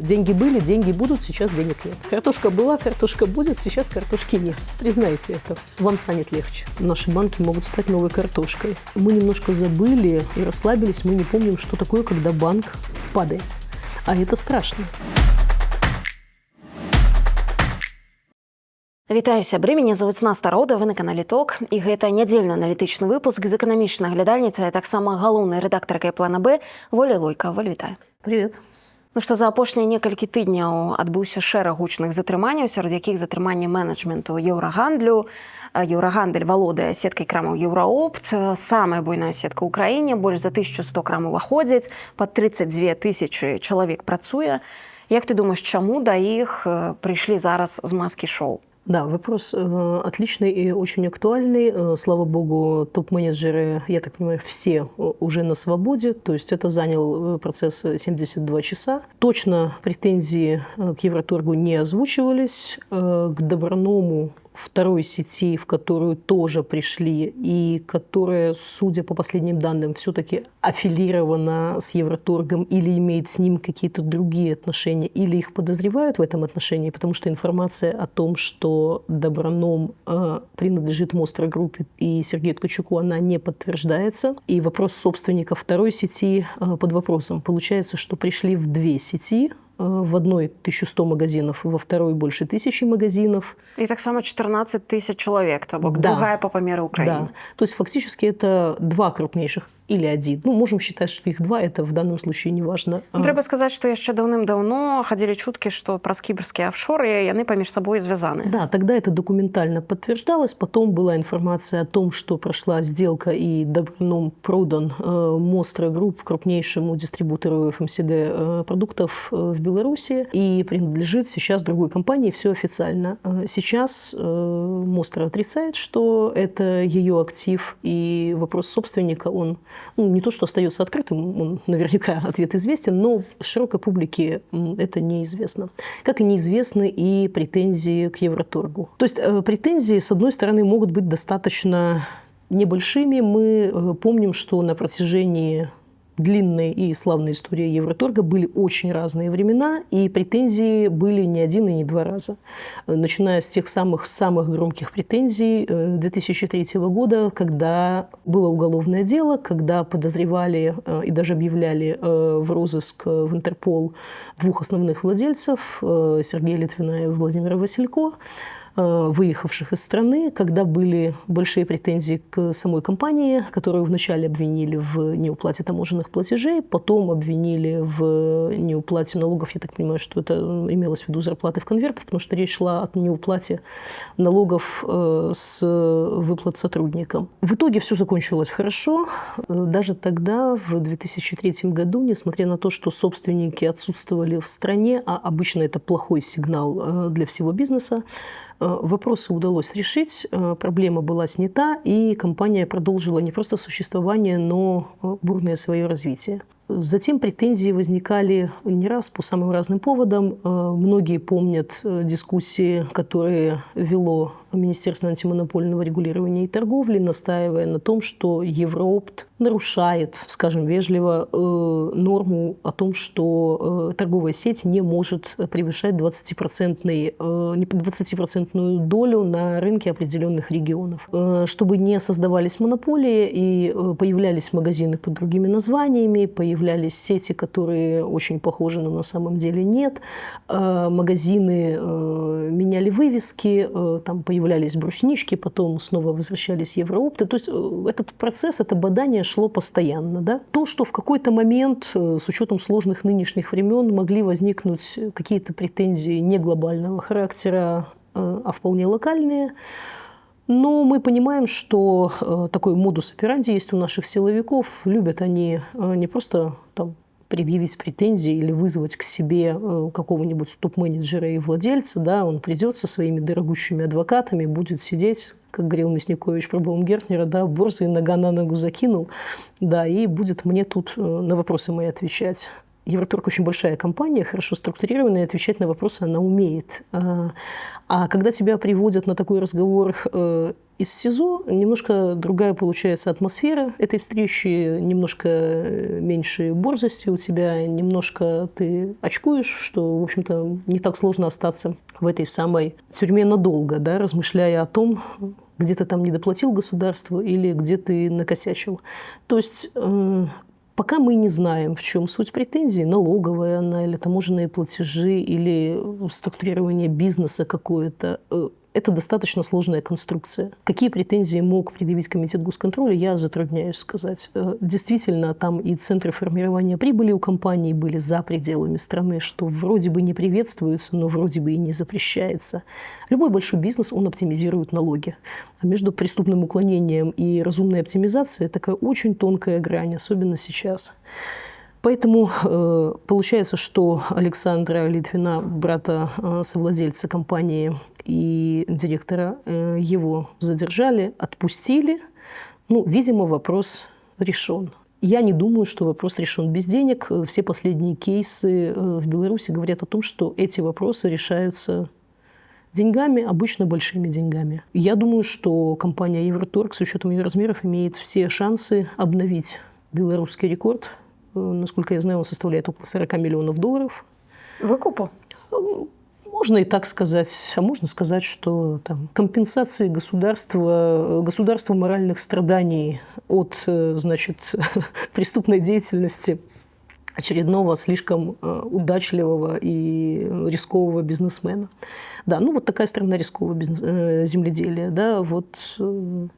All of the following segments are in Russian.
Деньги были, деньги будут, сейчас денег нет. Картошка была, картошка будет, сейчас картошки нет. Признайте это. Вам станет легче. Наши банки могут стать новой картошкой. Мы немножко забыли и расслабились. Мы не помним, что такое, когда банк падает. А это страшно. Вітаю сябры, мяне завуць Наста Рода, вы на канале ТОК, і гэта нядзельны аналітычны выпуск з эканамічнай глядальніцай, а таксама галоўнай рэдактаркай Плана Б Воля Лойка. Воля, вітаю. Привет. Ну што, за апошнія некалькі тыдняў адбыўся шэраг гучных затрыманняў, сярод якіх затрыманне менеджменту еўрагандлю. Еўрагандаль валодае сеткай крамаў Еўраопт, самая буйная сетка ў краіне, больш за 1100 крам уваходзіць, пад 32 тысячы чалавек працуе. Як ты думаешь, чаму да іх прыйшлі зараз з маскі-шоу? Да, вопрос отличный и очень актуальный. Слава богу, топ-менеджеры, я так понимаю, все уже на свободе. То есть это занял процесс 72 часа. Точно претензии к Евроторгу не озвучивались. К Доброному, второй сети, в которую тоже пришли, и которая, судя по последним данным, все-таки аффилирована с Евроторгом или имеет с ним какие-то другие отношения, или их подозревают в этом отношении, потому что информация о том, что Доброном принадлежит Мостро группе и Сергею Ткачуку, она не подтверждается. И вопрос собственника второй сети под вопросом. Получается, что пришли в две сети, в одной 1100 магазинов, во второй больше 1000 магазинов. И так само 14 тысяч человек, то бок, другая по померу Украины. Да, то есть фактически это два крупнейших или один. Ну, можем считать, что их два, это в данном случае не важно. Трэба сказаць, што яшчэ даўным-даўно хадзілі чуткі, што праз кіпрскія офшоры яны паміж собой звязаны. Да, тогда это документально подтверждалось. Потом была информация о том, что прошла сделка и Доброном продан Мостро Групп, крупнейшему дистрибутору ФМСГ продуктов в Беларуси, и принадлежит сейчас другой компании, все официально. Сейчас Мостро отрицает, что это ее актив, и вопрос собственника, он не то, что остается открытым, он наверняка ответ известен, но широкой публике это неизвестно. Как и неизвестны и претензии к Евроторгу. То есть претензии, с одной стороны, могут быть достаточно небольшими. Мы помним, что на протяжении длинной и славной истории Евроторга были очень разные времена, и претензии были не один и не два раза. Начиная с тех самых громких претензий 2003 года, когда было уголовное дело, когда подозревали и даже объявляли в розыск в Интерпол двух основных владельцев, Сергея Литвина и Владимира Василько, выехавших из страны, когда были большие претензии к самой компании, которую вначале обвинили в неуплате таможенных платежей, потом обвинили в неуплате налогов. Я так понимаю, что это имелось в виду зарплаты в конвертах, потому что речь шла о неуплате налогов с выплат сотрудникам. В итоге все закончилось хорошо. Даже тогда, в 2003 году, несмотря на то, что собственники отсутствовали в стране, а обычно это плохой сигнал для всего бизнеса, вопросы удалось решить, проблема была снята, и компания продолжила не просто существование, но бурное свое развитие. Затем претензии возникали не раз по самым разным поводам. Многие помнят дискуссии, которые вело Министерство антимонопольного регулирования и торговли, настаивая на том, что Евроопт нарушает, скажем вежливо, норму о том, что торговая сеть не может превышать 20% долю на рынке определенных регионов. Чтобы не создавались монополии и появлялись магазины под другими названиями, появлялись сети, которые очень похожи, но на самом деле нет. Магазины меняли вывески, там появлялись бруснички, потом снова возвращались Евроопты. То есть этот процесс, это бадание шло постоянно. Да? То, что в какой-то момент, с учетом сложных нынешних времен, могли возникнуть какие-то претензии не глобального характера, а вполне локальные. Но мы понимаем, что такой модус операнди есть у наших силовиков. Любят они не просто там предъявить претензии или вызвать к себе какого-нибудь топ-менеджера и владельца. Да, он придет со своими дорогущими адвокатами, будет сидеть, как говорил Мясникович про Баумгертнера, да, борзый нога на ногу закинул, да, и будет мне тут на вопросы мои отвечать. Евроторг очень большая компания, хорошо структурированная, и отвечать на вопросы она умеет. А когда тебя приводят на такой разговор из СИЗО, немножко другая получается атмосфера этой встречи, немножко меньше борзости у тебя, немножко ты очкуешь, что, в общем-то, не так сложно остаться в этой самой тюрьме надолго, да, размышляя о том, где ты там не доплатил государству или где ты накосячил. То есть пока мы не знаем, в чем суть претензий, налоговая она или таможенные платежи, или структурирование бизнеса какое-то, это достаточно сложная конструкция. Какие претензии мог предъявить комитет госконтроля, я затрудняюсь сказать. Действительно, там и центры формирования прибыли у компаний были за пределами страны, что вроде бы не приветствуется, но вроде бы и не запрещается. Любой большой бизнес, он оптимизирует налоги. А между преступным уклонением и разумной оптимизацией такая очень тонкая грань, особенно сейчас. Поэтому получается, что Александра Литвина, брата совладельца компании и директора, его задержали, отпустили. Ну, видимо, вопрос решен. Я не думаю, что вопрос решен без денег. Все последние кейсы в Беларуси говорят о том, что эти вопросы решаются деньгами, обычно большими деньгами. Я думаю, что компания Евроторг с учетом ее размеров имеет все шансы обновить белорусский рекорд. Насколько я знаю, он составляет около 40 миллионов долларов. Выкупу? Можно и так сказать. А можно сказать, что там, компенсации государству моральных страданий от, значит, преступной деятельности очередного слишком удачливого и рискового бизнесмена. Да, ну вот такая страна рискового земледелия. Да, вот суммы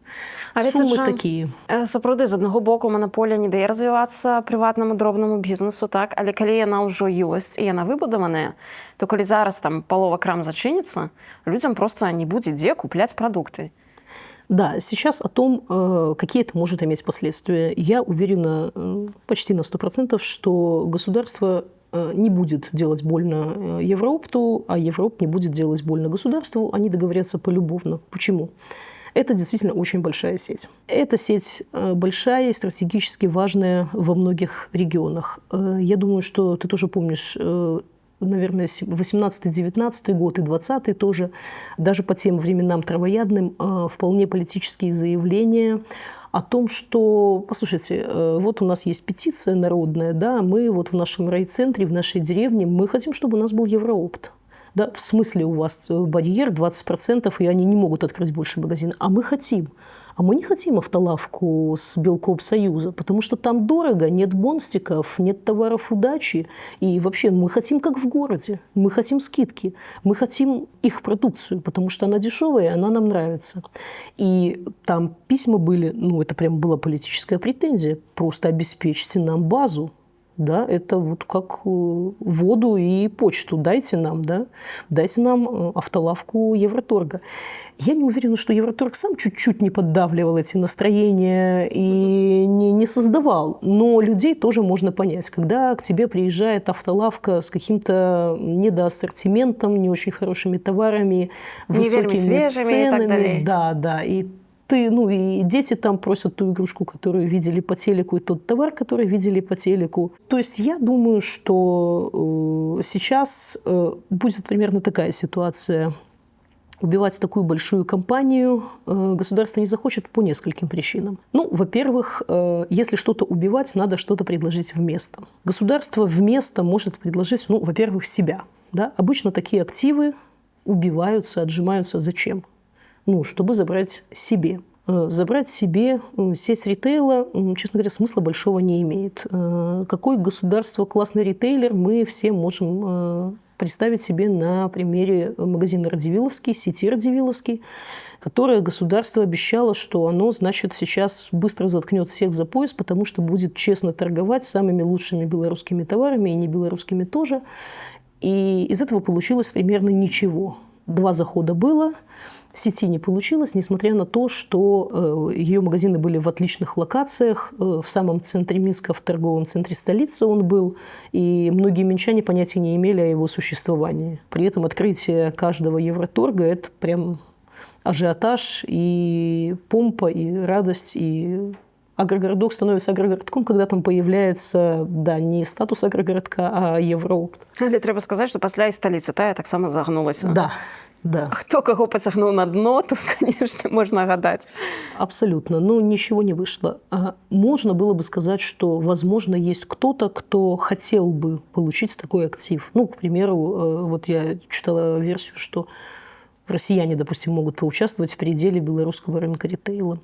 такие. Сапраўды, з аднаго боку, манаполія не дае развівацца прыватнаму дробнаму бізнесу, так? Але калі яна ўжо ёсць і яна выбудаваная, то калі зараз там палова крам зачыніцца, людзям просто не будзе дзе купляць прадукты. Да, сейчас о том, какие это может иметь последствия, я уверена почти на 100%, что государство не будет делать больно Евроопту, а Евроопт не будет делать больно государству. Они договорятся полюбовно. Почему? Это действительно очень большая сеть. Эта сеть большая и стратегически важная во многих регионах. Я думаю, что ты тоже помнишь, наверное, 18-19 год и 20-й тоже, даже по тем временам травоядным, вполне политические заявления о том, что, послушайте, вот у нас есть петиция народная, да, мы вот в нашем райцентре, в нашей деревне, мы хотим, чтобы у нас был Евроопт. Да, в смысле у вас барьер 20%, и они не могут открыть больше магазин. А мы хотим. А мы не хотим автолавку с Белкоопсоюза, потому что там дорого, нет бонстиков, нет товаров удачи. И вообще мы хотим как в городе. Мы хотим скидки. Мы хотим их продукцию, потому что она дешевая, и она нам нравится. И там письма были, ну это прям была политическая претензия, просто обеспечьте нам базу. Да, это вот как воду и почту дайте нам, да, дайте нам автолавку Евроторга. Я не уверена, что Евроторг сам чуть-чуть не поддавливал эти настроения и не создавал, но людей тоже можно понять. Когда к тебе приезжает автолавка с каким-то недоассортиментом, не очень хорошими товарами, высокими ценами, и так далее. Да, и ты, ну и дети там просят ту игрушку, которую видели по телеку, и тот товар, который видели по телеку. То есть я думаю, что сейчас будет примерно такая ситуация. Убивать такую большую компанию государство не захочет по нескольким причинам. Ну, во-первых, если что-то убивать, надо что-то предложить вместо. Государство вместо может предложить, ну, во-первых, себя. Да? Обычно такие активы убиваются, отжимаются. Зачем? Ну, чтобы забрать себе. Забрать себе сеть ритейла, честно говоря, смысла большого не имеет. Какое государство классный ритейлер, мы все можем представить себе на примере магазина «Радивиловский», сети «Радивиловский», которое государство обещало, что оно, значит, сейчас быстро заткнет всех за пояс, потому что будет честно торговать самыми лучшими белорусскими товарами и не белорусскими тоже. И из этого получилось примерно ничего. 2 захода было. Сети не получилось, несмотря на то, что ее магазины были в отличных локациях. В самом центре Минска, в торговом центре столицы он был. И многие минчане понятия не имели о его существовании. При этом открытие каждого Евроторга – это прям ажиотаж и помпа, и радость, и агрогородок становится агрогородком, когда там появляется, да, не статус агрогородка, а Евроопт. Але трэба сказаць, што пасля і сталіца тая таксама загнулася. Да, да. Хто каго пацягнуў на дно, тут, конечно, можно гадаць. Абсолютно, но ничего не вышло. Можно было бы сказать, что, возможно, есть кто-то, кто хотел бы получить такой актив. Ну, к примеру, вот я читала версию, что россияне, допустим, могут поучаствовать в переделе белорусского рынка ритейла.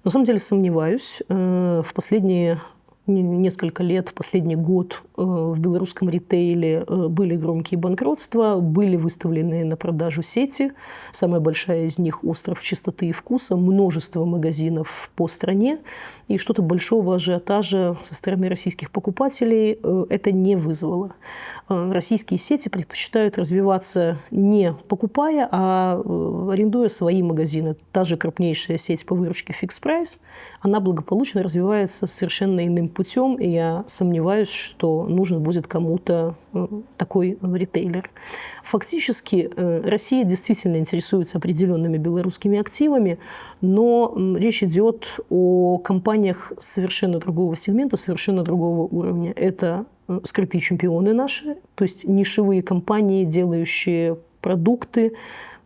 На самом деле сомневаюсь. В последние несколько лет, в последний год в белорусском ритейле были громкие банкротства, были выставлены на продажу сети. Самая большая из них – «Остров чистоты и вкуса», множество магазинов по стране. И что-то большого ажиотажа со стороны российских покупателей это не вызвало. Российские сети предпочитают развиваться не покупая, а арендуя свои магазины. Та же крупнейшая сеть по выручке Fix Price, она благополучно развивается совершенно иным путем, и я сомневаюсь, что нужен будет кому-то такой ритейлер. Фактически Россия действительно интересуется определенными белорусскими активами, но речь идет о компаниях совершенно другого сегмента, совершенно другого уровня. Это скрытые чемпионы наши, то есть нишевые компании, делающие продукты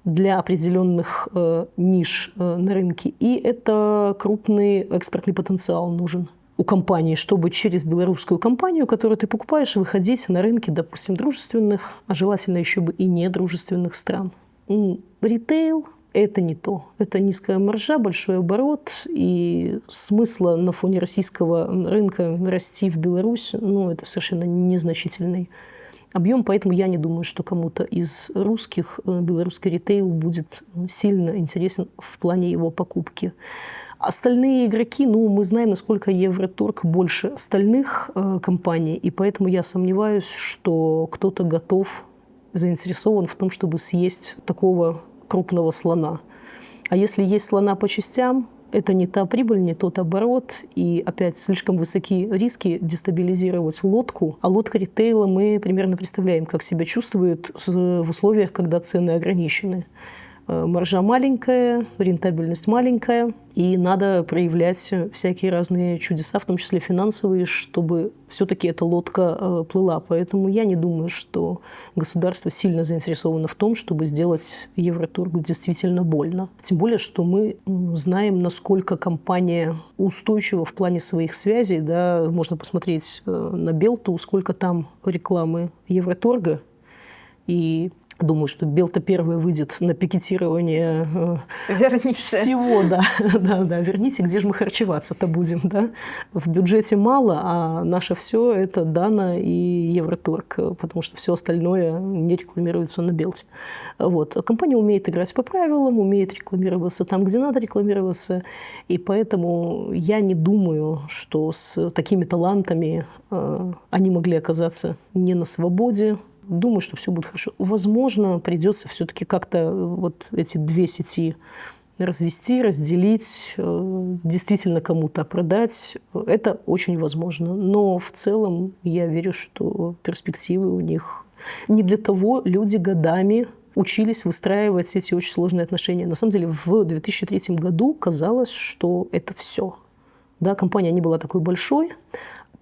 для определенных ниш на рынке. И это крупный экспортный потенциал нужен у компании, чтобы через белорусскую компанию, которую ты покупаешь, выходить на рынки, допустим, дружественных, а желательно еще бы и недружественных стран. Ритейл – это не то. Это низкая маржа, большой оборот, и смысла на фоне российского рынка расти в Беларусь, это совершенно незначительный объем, поэтому я не думаю, что кому-то из русских белорусский ритейл будет сильно интересен в плане его покупки. Остальные игроки, мы знаем, насколько Евроторг больше остальных компаний, и поэтому я сомневаюсь, что кто-то готов, заинтересован в том, чтобы съесть такого крупного слона. А если есть слона по частям, это не та прибыль, не тот оборот, и опять слишком высокие риски дестабилизировать лодку. А лодка ритейла мы примерно представляем, как себя чувствует в условиях, когда цены ограничены. Маржа маленькая, рентабельность маленькая, и надо проявлять всякие разные чудеса, в том числе финансовые, чтобы все-таки эта лодка плыла. Поэтому я не думаю, что государство сильно заинтересовано в том, чтобы сделать Евроторгу действительно больно. Тем более, что мы знаем, насколько компания устойчива в плане своих связей. Да, можно посмотреть на Белту, сколько там рекламы Евроторга, и думаю, что Белта первая выйдет на пикетирование всего. Да, верните, где же мы харчеваться-то будем. Да? В бюджете мало, а наше все это Дана и Евроторг, потому что все остальное не рекламируется на Белте. Вот. Компания умеет играть по правилам, умеет рекламироваться там, где надо рекламироваться, и поэтому я не думаю, что с такими талантами они могли оказаться не на свободе. Думаю, что все будет хорошо. Возможно, придется все-таки как-то вот эти две сети развести, разделить, действительно кому-то продать. Это очень возможно. Но в целом я верю, что перспективы у них не для того люди годами учились выстраивать эти очень сложные отношения. На самом деле в 2003 году казалось, что это все. Да, компания не была такой большой.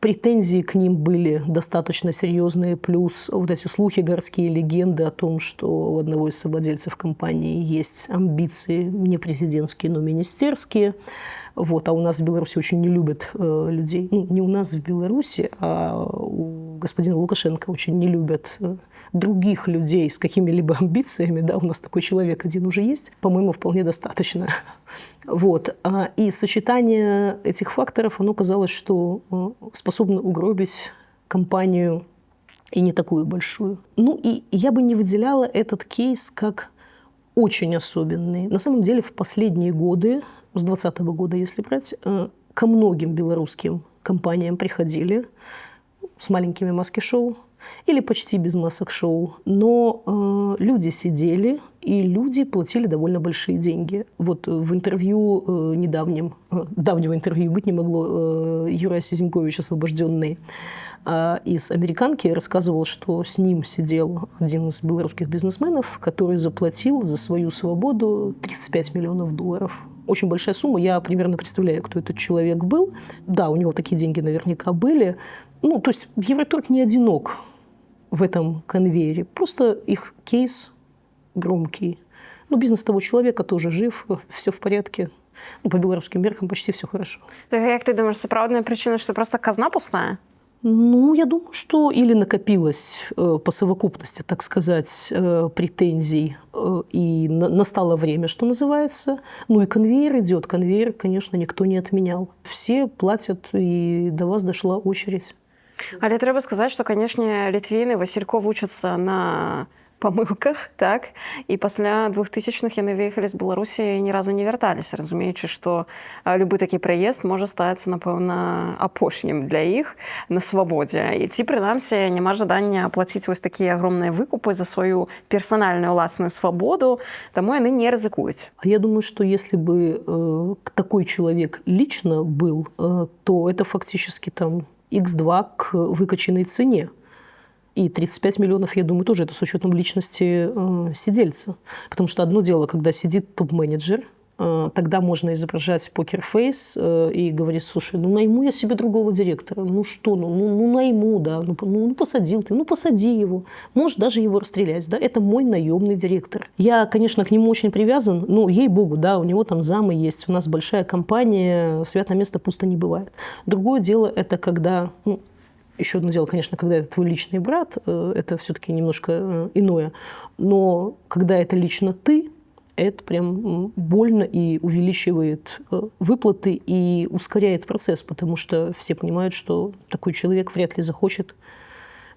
Претензии к ним были достаточно серьезные, плюс вот эти слухи, городские легенды о том, что у одного из совладельцев компании есть амбиции не президентские, но министерские. Вот. А у нас в Беларуси очень не любят людей. Не у нас в Беларуси, а у господина Лукашенко очень не любят других людей с какими-либо амбициями. Да? У нас такой человек один уже есть. По-моему, вполне достаточно. Вот. И сочетание этих факторов, оно казалось, что способно угробить компанию и не такую большую. И я бы не выделяла этот кейс как очень особенный. На самом деле, в последние годы, с 2020 года, если брать, ко многим белорусским компаниям приходили с маленькими маски-шоу или почти без масок-шоу, но люди сидели, и люди платили довольно большие деньги. Вот в интервью давнего интервью быть не могло, Юрий Сизенькович, освобожденный из «Американки», рассказывал, что с ним сидел один из белорусских бизнесменов, который заплатил за свою свободу $35 миллионов. очень большая сумма. Я примерно представляю, кто этот человек был. Да, у него такие деньги наверняка были. Ну, то есть Евротурк не одинок в этом конвейере. Просто их кейс громкий. Ну, бизнес того человека тоже жив, все в порядке. Ну, по белорусским меркам почти все хорошо. Так як ти думаєш, це правильна причина, що просто казна пустая? Ну, я думаю, что или накопилось по совокупности, так сказать, претензий, и настало время, что называется. Ну и конвейер идет. Конвейер, конечно, никто не отменял. Все платят, и до вас дошла очередь. Але треба сказати, що, звісно, літвіни Василько вучаться на помилках, так? І після 2000-х яны выехалі з Беларусі і ні разу не вярталіся, разумеючы, што любы такі прыезд можа стацца, напэўна, апошнім для іх на свабодзе. І ці, прынамсі, няма жадання плаціць вось такія агромныя выкупы за сваю персанальную ўласную свабоду, таму яны не рызыкуюць. А я думаю, что если бы такой человек лично был, то это фактически там X2 к выкачанной цене. И 35 миллионов, я думаю, тоже это с учетом личности сидельца. Потому что одно дело, когда сидит топ-менеджер, тогда можно изображать покер-фейс и говорить: слушай, ну найму я себе другого директора. Ну что, ну найму, да. Ну посадил ты, ну посади его. Можешь даже его расстрелять, да. Это мой наемный директор. Я, конечно, к нему очень привязан. Ну, ей-богу, да, у него там замы есть. У нас большая компания, святое место пусто не бывает. Другое дело, это когда... Еще одно дело, конечно, когда это твой личный брат, это все-таки немножко иное. Но когда это лично ты, это прям больно и увеличивает выплаты и ускоряет процесс, потому что все понимают, что такой человек вряд ли захочет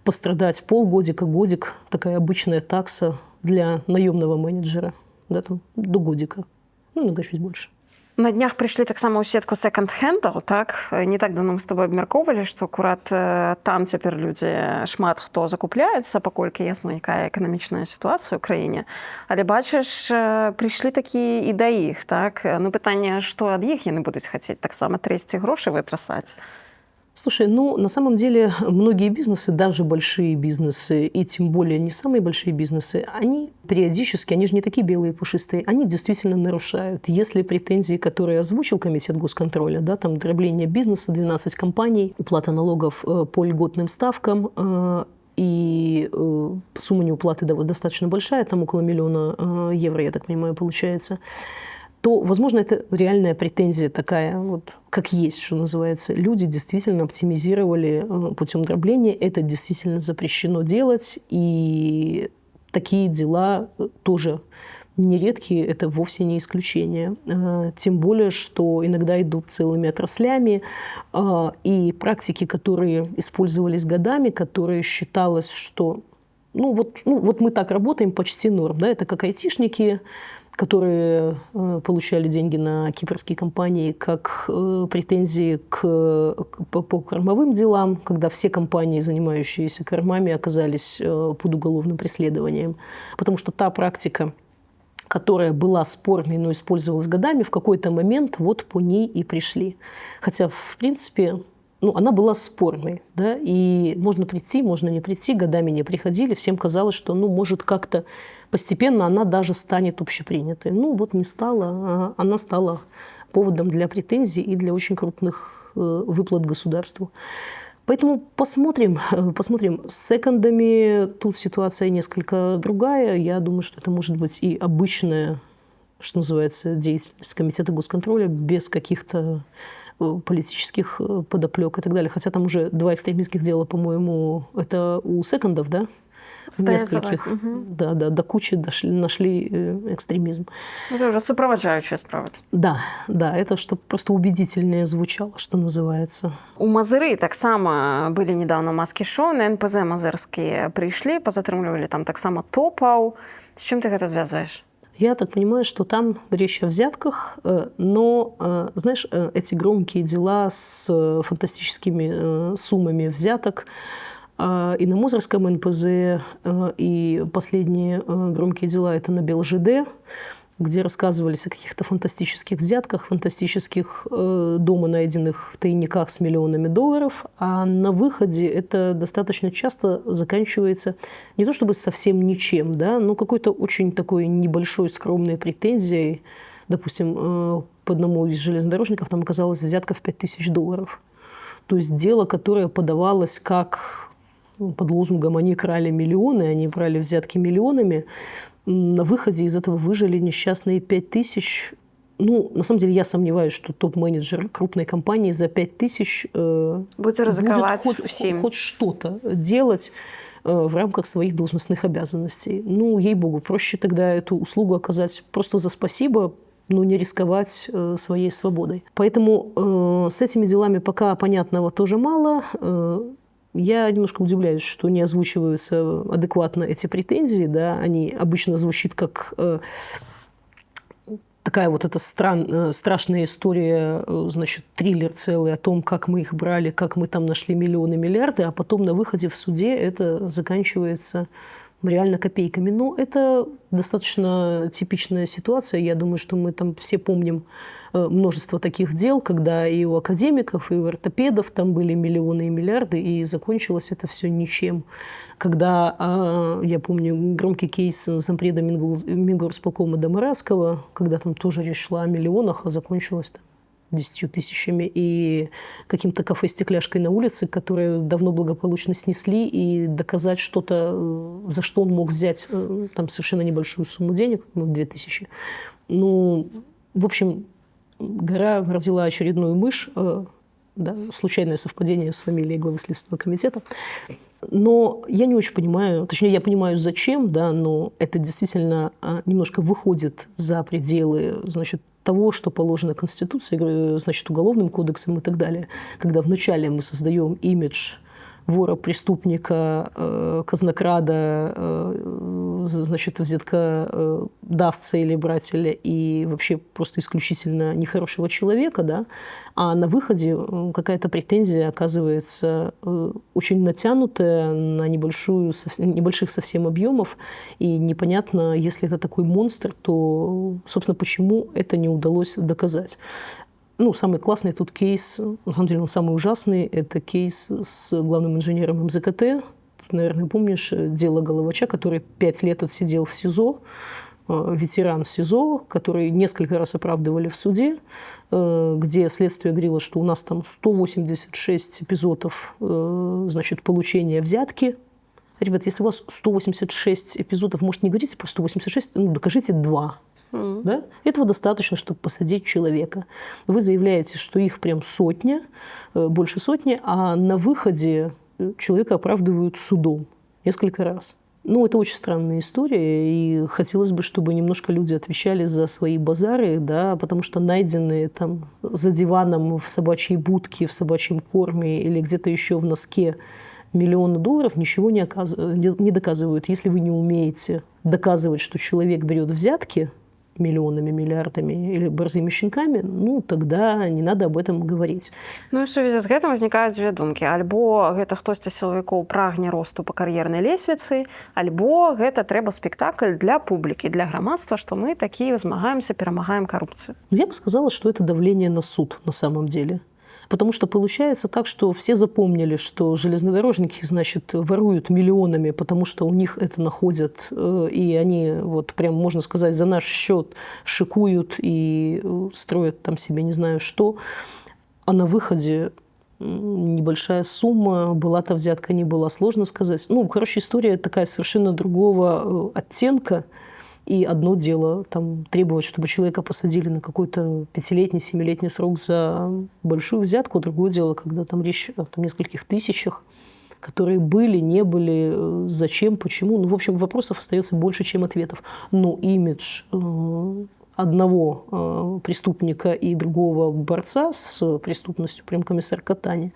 пострадать полгодика, годик, такая обычная такса для наемного менеджера, да, там, до годика, ну, иногда чуть больше. На днях прыйшлі таксама ў сетку секонд-хендаў, так? Не так давно мы з тобой абмяркоўвалі, што акурат там цяпер людзі шмат хто закупляецца, паколькі ясна, якая эканамічная сітуацыя ў краіне. Але бачыш, прыйшлі такі і да іх, так? Ну, пытанне, што ад іх яны будуць хацець? Таксама трэсці грошы вытрасаць? Слушай, ну, на самом деле, многие бизнесы, даже большие бизнесы, и тем более не самые большие бизнесы, они периодически, они же не такие белые и пушистые, они действительно нарушают. Если претензии, которые озвучил Комитет госконтроля, да, там дробление бизнеса, 12 компаний, уплата налогов по льготным ставкам, и сумма неуплаты достаточно большая, там около 1 миллиона евро, я так понимаю, получается, то, возможно, это реальная претензия такая, вот, как есть, что называется. Люди действительно оптимизировали путем дробления, это действительно запрещено делать, и такие дела тоже нередкие, это вовсе не исключение. Тем более, что иногда идут целыми отраслями, и практики, которые использовались годами, которые считалось, что ну вот мы так работаем, почти норм, да, это как айтишники, которые получали деньги на кипрские компании, как претензии по кормовым делам, когда все компании, занимающиеся кормами, оказались под уголовным преследованием. Потому что та практика, которая была спорной, но использовалась годами, в какой-то момент вот по ней и пришли. Хотя, в принципе, ну, она была спорной, да, и можно прийти, можно не прийти, годами не приходили, всем казалось, что, ну, может, как-то постепенно она даже станет общепринятой. Ну, вот не стала, она стала поводом для претензий и для очень крупных выплат государству. Поэтому посмотрим. С секондами тут ситуация несколько другая. Я думаю, что это может быть и обычная, что называется, деятельность Комитета госконтроля без каких-то политических подоплек и так далее. Хотя там уже 2 экстремистских дела, по-моему, это у секондов, да? Нескольких. Угу. Да, до кучи нашли экстремизм. Это уже сопровождающая справа. Да, это чтобы просто убедительнее звучало, что называется. У Мазыры таксама былі недавно маски-шоу, на НПЗ мазырскія прыйшлі, пазатрымлівалі там таксама топаў. С чем ты гэта звязываешь? Я так понимаю, что там речь о взятках, но, знаешь, эти громкие дела с фантастическими суммами взяток и на Мозырском НПЗ, и последние громкие дела это на БелЖД, где рассказывались о каких-то фантастических взятках, фантастических дома найденных тайниках с миллионами долларов, а на выходе это достаточно часто заканчивается не то чтобы совсем ничем, да, но какой-то очень такой небольшой скромной претензией допустим, по одному из железнодорожников там оказалась взятка в $5000. То есть дело, которое подавалось как под лозунгом «они крали миллионы», они брали взятки миллионами, на выходе из этого выжили несчастные 5000. Ну, на самом деле, я сомневаюсь, что топ-менеджер крупной компании за 5000 будет рисковать хоть что-то делать в рамках своих должностных обязанностей. Ну, ей-богу, проще тогда эту услугу оказать просто за спасибо, но не рисковать своей свободой. Поэтому с этими делами пока понятного тоже мало. Я немножко удивляюсь, что не озвучиваются адекватно эти претензии. Да? Они обычно звучат как такая вот эта страшная история, значит, триллер целый о том, как мы их брали, как мы там нашли миллионы, миллиарды, а потом на выходе в суде это заканчивается реально копейками. Но это достаточно типичная ситуация. Я думаю, что мы там все помним множество таких дел, когда и у академиков, и у ортопедов там были миллионы и миллиарды, и закончилось это все ничем. Когда, я помню, громкий кейс зампреда Мингорсполкома Домарадского, когда там тоже речь шла о миллионах, а закончилось там 10 тысячами и каким-то кафе-стекляшкой на улице, которые давно благополучно снесли, и доказать что-то, за что он мог взять там совершенно небольшую сумму денег, 2000. Ну, в общем, гора родила очередную мышь, да, случайное совпадение с фамилией главы Следственного комитета. Но я не очень понимаю, точнее, я понимаю, зачем, да, но это действительно немножко выходит за пределы, значит, того, что положено Конституцией, значит, Уголовным кодексом и так далее. Когда вначале мы создаем имидж вора, преступника, казнокрада, значит, взяткодавца или брателя и вообще просто исключительно нехорошего человека, да, а на выходе какая-то претензия оказывается очень натянутая на небольших совсем объемов, и непонятно, если это такой монстр, то, собственно, почему это не удалось доказать. Ну, самый классный тут кейс, на самом деле он самый ужасный, это кейс с главным инженером МЗКТ. Тут, наверное, помнишь дело Головача, который 5 лет отсидел в СИЗО, ветеран СИЗО, который несколько раз оправдывали в суде, где следствие говорило, что у нас там 186 эпизодов, значит, получения взятки. Ребят, если у вас 186 эпизодов, может, не говорите про 186, ну, докажите 2. Да? Этого достаточно, чтобы посадить человека. Вы заявляете, что их прям сотня, больше сотни, а на выходе человека оправдывают судом несколько раз. Ну, это очень странная история, и хотелось бы, чтобы немножко люди отвечали за свои базары, да, потому что найденные там за диваном в собачьей будке, в собачьем корме или где-то еще в носке $1 000 000 ничего не доказывают. Если вы не умеете доказывать, что человек берет взятки миллионами, миллиардами или борзыми щенками, ну, тогда не надо об этом говорить. Ну, і в сувязі з гэтым узнікаюць дзве думкі. Альбо гэта хтосьці з сілавікоў прагне росту па кар'ернай лесвіцы, альбо гэта трэба спектакль для публікі, для грамадства, што мы такі змагаемся, перамагаем карупцыю. Я бы сказала, что это давление на суд на самом деле. Потому что получается так, что все запомнили, что железнодорожники, значит, воруют миллионами, потому что у них это находят, и они, вот прям, можно сказать, за наш счет шикуют и строят там себе не знаю что. А на выходе небольшая сумма, была-то взятка, не была, сложно сказать. Ну, короче, история такая совершенно другого оттенка. И одно дело там, требовать, чтобы человека посадили на какой-то 5-летний, 7-летний срок за большую взятку. Другое дело, когда там речь о нескольких тысячах, которые были, не были, зачем, почему. Ну, в общем, вопросов остается больше, чем ответов. Но имидж одного преступника и другого борца с преступностью, прям комиссар Катани,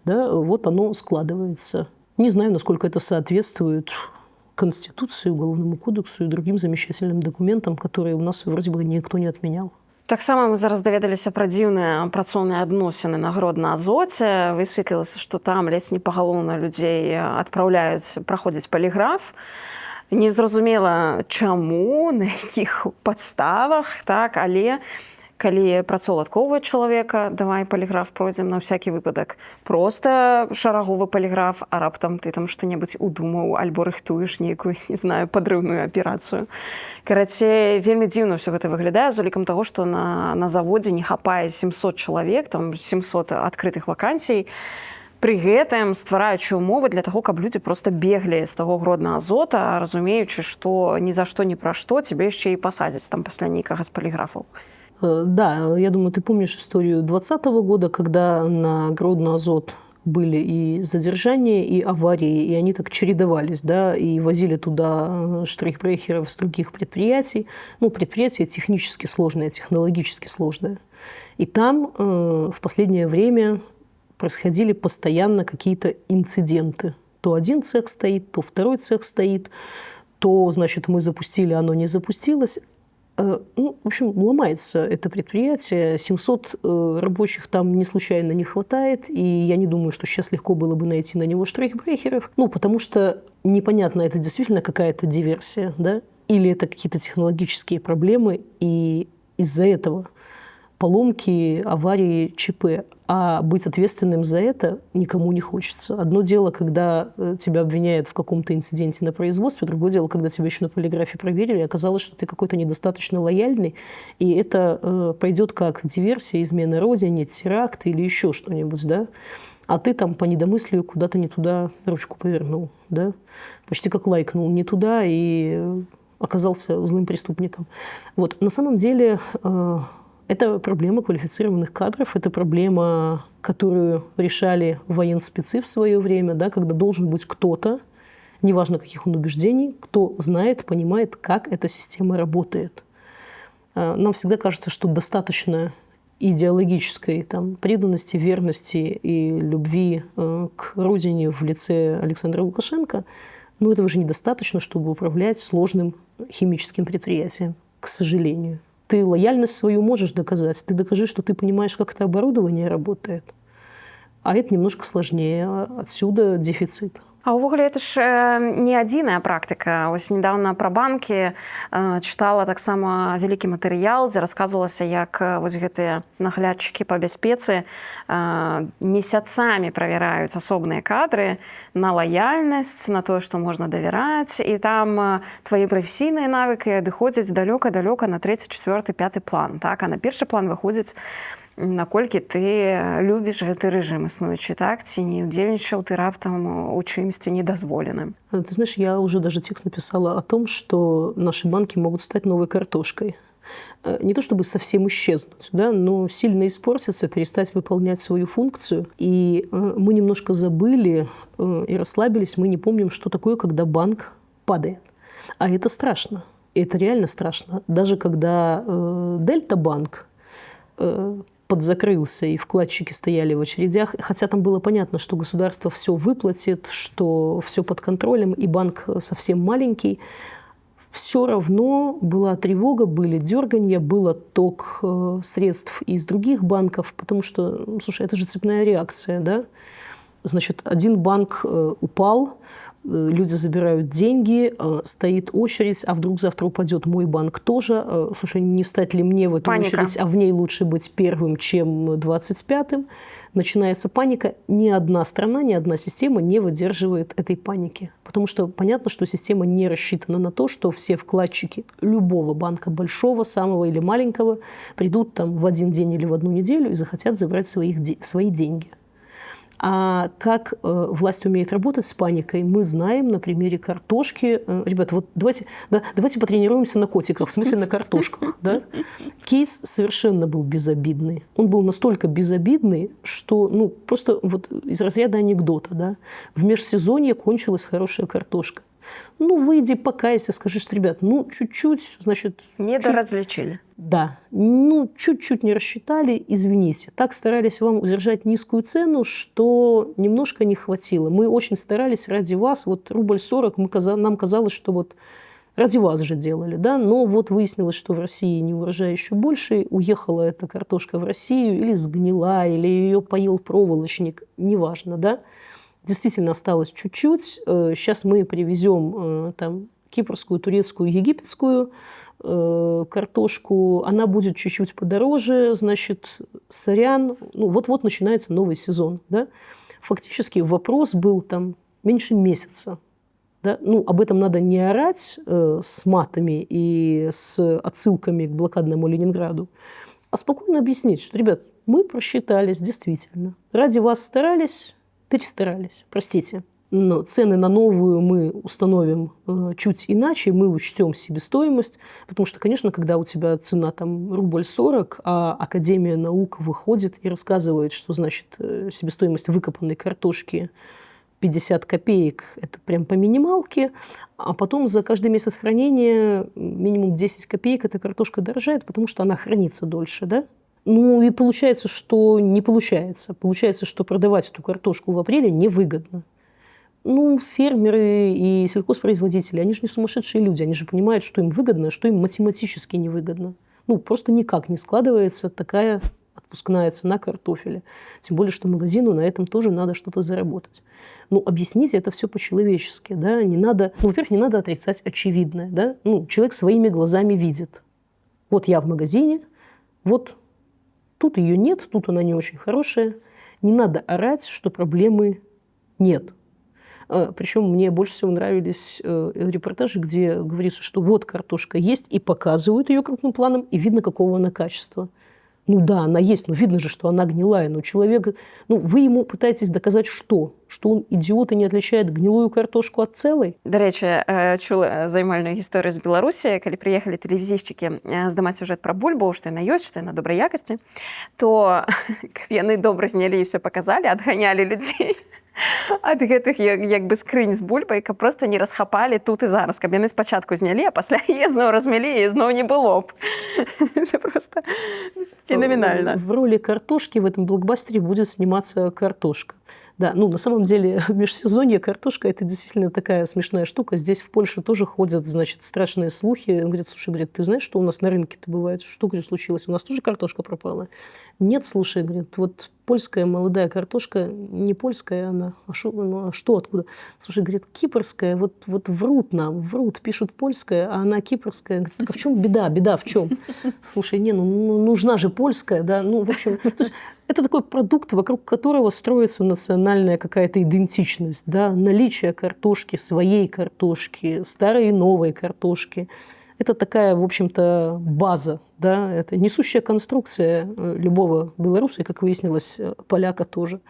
да, вот оно складывается. Не знаю, насколько это соответствует Конституции, Уголовному кодексу и другим замечательным документам, которые у нас вроде бы никто не отменял. Таксама мы зараз даведаліся пра дзіўныя працоўныя адносіны на Гродна-Азоце. Высветлілася, што там ледзь не пагалоўна людзей адпраўляюць праходзіць паліграф. Незразумела чаму, на якіх падставах, так, але Калі працаўладкоўвае чалавека, давай паліграф пройдзем на всякі выпадак. Проста шараговы паліграф, а раптам ты там што-небудзь удумаў альбо рыхтуеш нейкую, не знаю, падрыўную аперацыю. Карацей, вельмі дзіўна ўсё гэта выглядае з улікам таго, што на заводзе не хапае 700 чалавек, там 700 адкрытых вакансій, пры гэтым ствараючы ўмовы для таго, каб людзі проста беглі з таго гродна азота, разумеючы, што ні за што, ні пра што цябе яшчэ і пасадзяць там пасля нейкага з паліграфаў. Да, я думаю, ты помнишь историю 2020 года, когда на Гродно-Азот были и задержания, и аварии, и они так чередовались, да, и возили туда штрейхбрехеров с других предприятий. Ну, предприятие технически сложное, технологически сложное. И там в последнее время происходили постоянно какие-то инциденты. То один цех стоит, то второй цех стоит, то, значит, мы запустили, оно не запустилось. Ну, в общем, ломается это предприятие. 700 рабочих там не случайно не хватает. И я не думаю, что сейчас легко было бы найти на него штрейхбрехеров. Ну, потому что непонятно, это действительно какая-то диверсия, да? Или это какие-то технологические проблемы. И из-за этого поломки, аварии, ЧП. А быть ответственным за это никому не хочется. Одно дело, когда тебя обвиняют в каком-то инциденте на производстве, другое дело, когда тебя еще на полиграфе проверили, и оказалось, что ты какой-то недостаточно лояльный, и это пойдет как диверсия, измена родине, теракт или еще что-нибудь, да? А ты там по недомыслию куда-то не туда ручку повернул, да? Почти как лайкнул не туда и оказался злым преступником. Вот. На самом деле... Это проблема квалифицированных кадров, это проблема, которую решали военспецы в свое время, да, когда должен быть кто-то, неважно каких он убеждений, кто знает, понимает, как эта система работает. Нам всегда кажется, что достаточно идеологической там, преданности, верности и любви к родине в лице Александра Лукашенко, но этого же недостаточно, чтобы управлять сложным химическим предприятием, к сожалению. Ты лояльность свою можешь доказать. Ты докажи, что ты понимаешь, как это оборудование работает. А это немножко сложнее. Отсюда дефицит. А ўвогуле это ж не адзіная практыка. Ось недавно пра банкі чытала таксама вялікі матэрыял, дзе расказвалася, як вось гэтыя наглядчыкі па бяспецы месяцамі правяраюць асобныя кадры на лаяльнасць, на тое, што можна давяраць, і там твае прафесійныя навыкі адыходзяць далёка-далёка на 3, 4, 5 план. Так? А на першы план выходзіць наколькі ты любіш гэты рэжым існуючы, так? Ці не удзельнічаў ты раптам у чымсьці недазволеным? Ты знаешь, я уже даже текст написала о том, что наши банки могут стать новой картошкой. Не то чтобы совсем исчезнуть, да, но сильно испортиться, перестать выполнять свою функцию. И мы немножко забыли и расслабились, мы не помним, что такое, когда банк падает. А это страшно. Это реально страшно. Даже когда Дельта-банк подзакрылся, и вкладчики стояли в очередях, хотя там было понятно, что государство все выплатит, что все под контролем, и банк совсем маленький, все равно была тревога, были дерганья, был отток средств из других банков, потому что, слушай, это же цепная реакция, да? Значит, один банк упал, люди забирают деньги, стоит очередь, а вдруг завтра упадет мой банк тоже. Слушай, не встать ли мне в эту очередь, а в ней лучше быть первым, чем 25-м. Начинается паника. Ни одна страна, ни одна система не выдерживает этой паники. Потому что понятно, что система не рассчитана на то, что все вкладчики любого банка, большого, самого или маленького, придут там в один день или в одну неделю и захотят забрать свои деньги. А как власть умеет работать с паникой, мы знаем на примере картошки. Ребята, вот давайте потренируемся на котиках, в смысле на картошках. Да? Кейс совершенно был безобидный. Он был настолько безобидный, что просто вот из разряда анекдота. Да? В межсезонье кончилась хорошая картошка. Выйди, покайся, скажи, что, ребят, чуть-чуть, значит... Недоразличили. Да, чуть-чуть не рассчитали, извините. Так старались вам удержать низкую цену, что немножко не хватило. Мы очень старались ради вас, вот 1.40 рубль, нам казалось, что вот ради вас же делали, да, но вот выяснилось, что в России не урожай еще больше, уехала эта картошка в Россию, или сгнила, или ее поел проволочник, неважно, да. Действительно осталось чуть-чуть. Сейчас мы привезем там кипрскую, турецкую, египетскую картошку. Она будет чуть-чуть подороже, значит, сорян. Ну, вот-вот начинается новый сезон. Да? Фактически вопрос был там меньше месяца. Да? Ну, об этом надо не орать с матами и с отсылками к блокадному Ленинграду, а спокойно объяснить, что, ребят, мы просчитались, действительно. Ради вас старались, перестарались, простите. Но цены на новую мы установим чуть иначе, мы учтем себестоимость, потому что, конечно, когда у тебя цена там рубль 40, а Академия наук выходит и рассказывает, что значит себестоимость выкопанной картошки 50 копеек, это прям по минималке, а потом за каждый месяц хранения минимум 10 копеек эта картошка дорожает, потому что она хранится дольше, да? Ну и получается, что не получается. Получается, что продавать эту картошку в апреле невыгодно. Ну, фермеры и сельхозпроизводители, они же не сумасшедшие люди, они же понимают, что им выгодно, а что им математически невыгодно. Ну, просто никак не складывается такая отпускная цена картофеля. Тем более, что магазину на этом тоже надо что-то заработать. Ну, объясните это все по-человечески, да, не надо, ну, во-первых, не надо отрицать очевидное, да, ну, человек своими глазами видит. Вот я в магазине, вот тут ее нет, тут она не очень хорошая. Не надо орать, что проблемы нет. Причем мне больше всего нравились репортажи, где говорится, что вот картошка есть, и показывают ее крупным планом, и видно, какого она качества. Ну да, она есть, но видно же, что она гнилая. Но человек, ну вы ему пытаетесь доказать что? Что он, идиот, и не отличает гнилую картошку от целой? До речі, чула займальную історію з Білорусі, коли приїхали телевізійщики здымаць сюжет про бульбу, што яна ёсць, што яна добрай якасці, то каб яны добра знялі і все показалі, адганялі людзей ад гэтых як бы скрынь з бульбай, каб проста не расхапалі тут і зараз, каб яны спачатку знялі, а пасля яе зноў размялі, і зноў не было б. Это просто феноменально. В роли картошки в этом блокбастере будет сниматься картошка. Да, ну на самом деле межсезонье картошка – это действительно такая смешная штука. Здесь в Польше тоже ходят, значит, страшные слухи. Он говорит, слушай, говорит, ты знаешь, что у нас на рынке-то бывает? Что, говорит, случилось? У нас тоже картошка пропала? Нет, слушай, говорит, вот польская молодая картошка, не польская она, а что, откуда? Слушай, говорит, кипрская, вот врут нам, пишут польская, а она кипрская. Говорит, так а в чем беда? Беда в чем? Слушай, не, ну нужна же польская, да, ну в общем, то есть это такой продукт, вокруг которого строится национальная какая-то идентичность, да, наличие картошки, своей картошки, старой и новой картошки. Это такая, в общем-то, база, да, это несущая конструкция любого белоруса, и, как выяснилось, поляка тоже.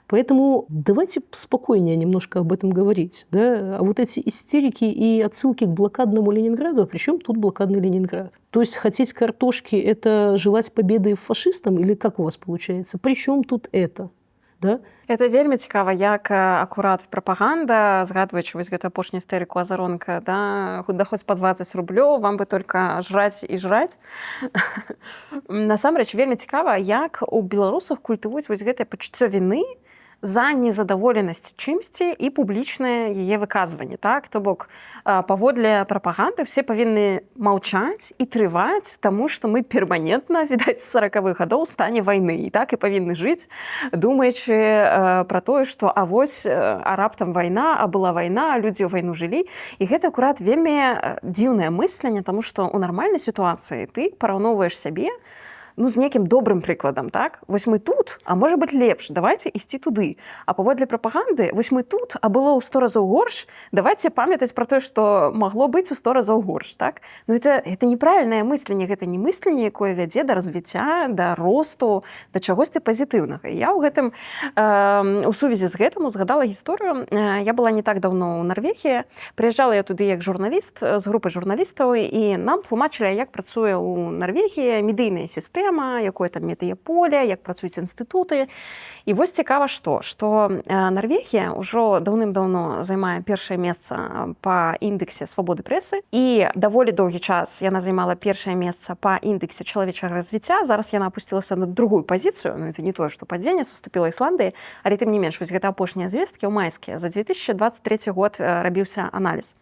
Поэтому давайте спокойнее немножко об этом говорить, да, а вот эти истерики и отсылки к блокадному Ленинграду, а при чем тут блокадный Ленинград? То есть хотеть картошки – это желать победы фашистам, или как у вас получается? При чем тут это? Да? Это вельмі цікава, як акурат прапаганда, згадваючы вось гэту апошнюю істэрыку Азаронка, да, даходзь па 20 рублёў, вам бы только жраць і жраць. Насамрэч, вельмі цікава, як у беларусах культывуюць вось гэтае пачуццё віны за незадаволенасць чымсьці і публічнае яе выказванне. Так? То бок, паводле прапаганды все павінны маўчаць і трываць, таму што мы перманентна, відаць, з 40-х гадоў у стане вайны. І так і павінны жыць, думаючы пра тое, што а вось а раптам вайна, а была вайна, а людзі ў вайну жылі. І гэта акурат вельмі дзіўнае мысленне, таму што ў нармальнай сітуацыі ты параўноўваеш сябе ну, з некім добрым прыкладам, так? Вось мы тут, а можа быць лепш, давайте ісці туды. А паводле прапаганды, вось мы тут, а было ў 100 разоў горш, давайте памятаць пра тое, што магло быць у 100 разоў горш, так? Ну, это неправільнае мысленне, гэта не мысленне, якое вядзе да развіцця, да росту, да чагосьці пазітыўнага. І я ў гэтым, у сувязі з гэтым узгадала гісторыю. Я была не так даўно ў Нарвегіі, прыязджала я туды як журналіст, з групай журналістаў, і нам тлумачылі, як працуе ў Нарвегіі медыйная сістэма, якое там медыяполе, як працуюць інстытуты. І вось цікава што Нарвегія ўжо даўным-даўно займае першае месца па індексе свабоды прэсы, і даволі доўгі час яна займала першае месца па індексе чалавечага развіцця. Зараз яна апусцілася на другую пазіцыю, ну это не тое, што падзенне, суступіла Ісландыі, але тым не менш, вось гэта апошнія звесткі ў майскія. За 2023 год рабіўся аналіз.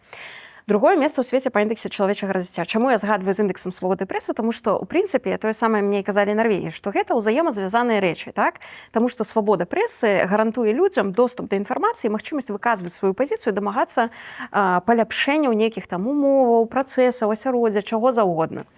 Другое месца ў свеце па індексе чалавечага развіцця. Чаму я згадваю з індексам свабоды прэсы? Таму што ў прынцыпе тое самае мне казалі Нарвегіі, што гэта ўзаемазвязаныя рэчы, так? Таму што свабода прэсы гарантуе людзям доступ да інфармацыі, магчымасць выказваць сваю пазіцыю, дамагацца паляпшэнняў нейкіх там умоваў, працэсаў, асяроддзя, чаго заўгодна.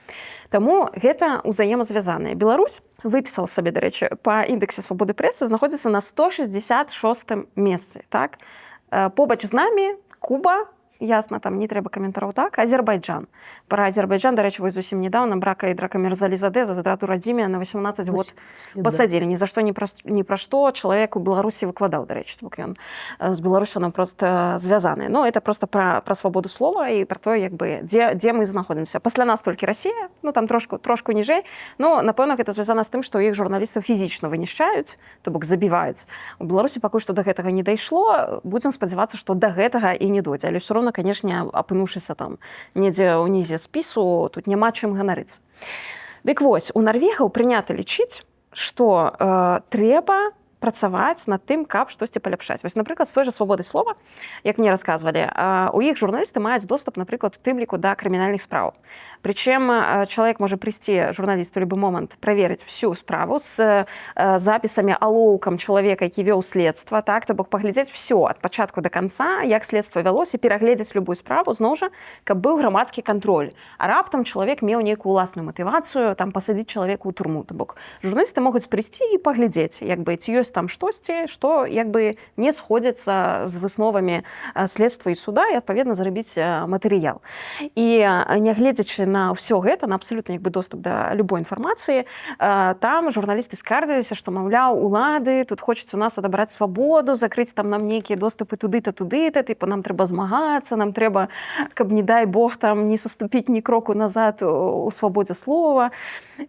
Таму гэта ўзаемазвязаныя. Беларусь выпісала сабе, дарэчы, па індексе свабоды прэсы знаходзіцца на 166 месцы, так? Побач з намі Куба, ясна, там не трэба каментараў, так, Азербайджан. Пра Азербайджан, дарэчы, вось зусім недавно Брака і Драка Мірзалізаде за здрату радзіме на 18 год пасадзілі. Ні за што, ні пра што чалавек у Беларусі выкладаў, дарэчы, бо ён з Беларусю нам проста звязаны. Ну, это проста пра свабоду слова і пра тое, як бы, дзе мы знаходзімся. Пасля нас толькі Расія, ну, там трошку ніжэй, но, напэўна, гэта звязана з тым, што іх журналістаў фізічна вынішчаюць, то бок забіваюць. У Беларусі пакуль што да гэтага не дайшло, будзем спадзявацца, што да гэтага і не дойдзе, але ўсё роўна, канешне, апынуўшыся там недзе ўнізе спісу, тут няма чым ганарыцца. Дык вось, у нарвегаў прынята лічыць, што трэба працаваць над тым, каб штосьці паляпшаць. Вось, напрыклад, з той жа свабодай слова, як мне расказвалі, у іх журналісты маюць доступ, напрыклад, у тым ліку да крымінальных спраў. Прычым чалавек можа прыйсці, журналіст, у любы момант праверыць всю справу з запісамі, алоўкам чалавека, які вёў следства, так, то бок паглядзець всё ад пачатку да канца, як следства вялося, перагледзець любую справу, зноў жа, каб быў грамадскі кантроль. А раптам чалавек меў нейкую ўласную матывацыю, там пасадзіць чалавека ў турму. То бок журналісты могуць прыйсці і паглядзець, як бы, ці ёсць там штосьці, што як бы не сходзіцца з высновамі следства і суда, і адпаведна зарабіць матэрыял. І нягледзячы на ўсё гэта, на абсалютна як бы доступ да любой інфармацыі, там журналісты скардзіліся, што, маўляў, улады тут хочуць у нас адабраць свабоду, закрыць там нам нейкія доступы туды-то, тыпу нам трэба змагацца, нам трэба, каб, не дай Бог, там не саступіць ні кроку назад у свабодзе слова.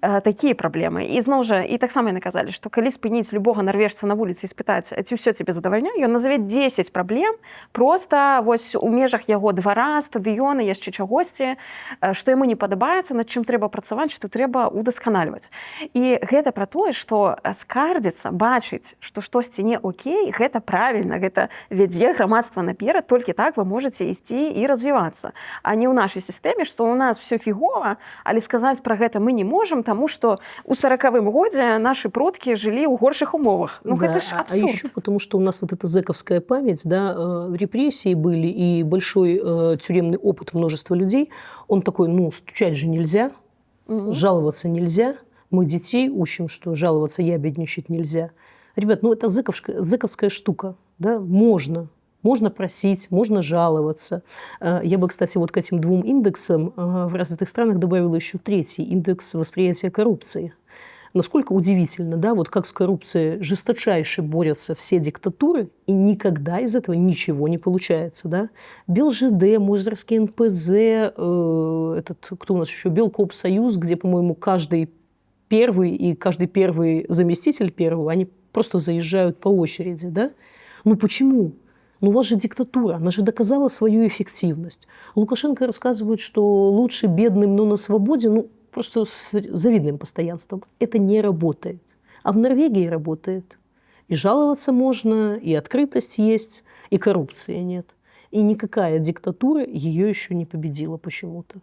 Такія праблемы. І зноў жа, і таксама яны казалі, што калі спыніць любога нарвежца на вуліцы і спытаць, ці ўсё цябе задавальняе, ён назаве 10 праблем проста вось у межах яго двара, стадыёна, яшчэ чагосьці, што яму не падабаецца, над чым трэба працаваць, што трэба удасканальваць. І гэта пра тое, што скардзіцца, бачыць, што штосьці не окей, гэта правільна, гэта вядзе грамадства наперад, толькі так вы можаце ісці і развівацца. А не ў нашай сістэме, што ў нас всё фігова, але сказаць пра гэта мы не можам, таму што ў 40-м годзе нашы продкі жылі ў горшых умовах. Ну, да, это ж абсурд. А еще потому, что у нас вот эта зэковская память, да, репрессии были и большой тюремный опыт множества людей, он такой, ну, стучать же нельзя, жаловаться нельзя, мы детей учим, что жаловаться, ябедничать нельзя. Ребят, ну, это зэковская штука, да, можно просить, можно жаловаться. Я бы, кстати, вот к этим двум индексам в развитых странах добавила еще третий индекс восприятия коррупции. Насколько удивительно, да, вот как с коррупцией жесточайше борются все диктатуры, и никогда из этого ничего не получается, да. БелЖД, Мозырский НПЗ, кто у нас еще, Белкопсоюз, где, по-моему, каждый первый заместитель первого, они просто заезжают по очереди, да. Ну почему? Ну, у вас же диктатура, она же доказала свою эффективность. Лукашенко рассказывает, что лучше бедным, но на свободе, ну, просто с завидным постоянством. Это не работает. А в Норвегии работает. И жаловаться можно, и открытость есть, и коррупции нет. И никакая диктатура ее еще не победила почему-то.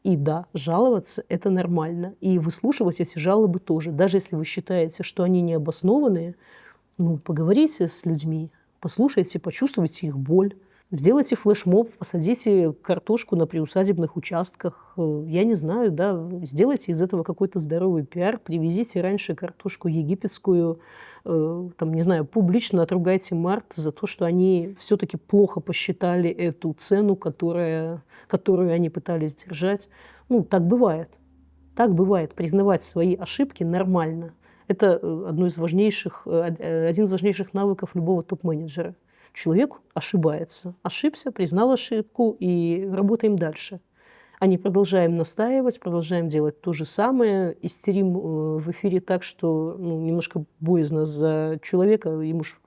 И да, жаловаться – это нормально. И выслушивать эти жалобы тоже. Даже если вы считаете, что они необоснованные, ну, поговорите с людьми, послушайте, почувствуйте их боль. Сделайте флешмоб, посадите картошку на приусадебных участках. Я не знаю, да, сделайте из этого какой-то здоровый пиар, привезите раньше картошку египетскую, там, не знаю, публично отругайте Март за то, что они все-таки плохо посчитали эту цену, которую они пытались держать. Ну, так бывает. Так бывает. Признавать свои ошибки нормально. Это один из важнейших навыков любого топ-менеджера. Человек ошибается. Ошибся, признал ошибку и работаем дальше. А не продолжаем настаивать, продолжаем делать то же самое, истерим в эфире так, что немножко боязно за человека, ему ж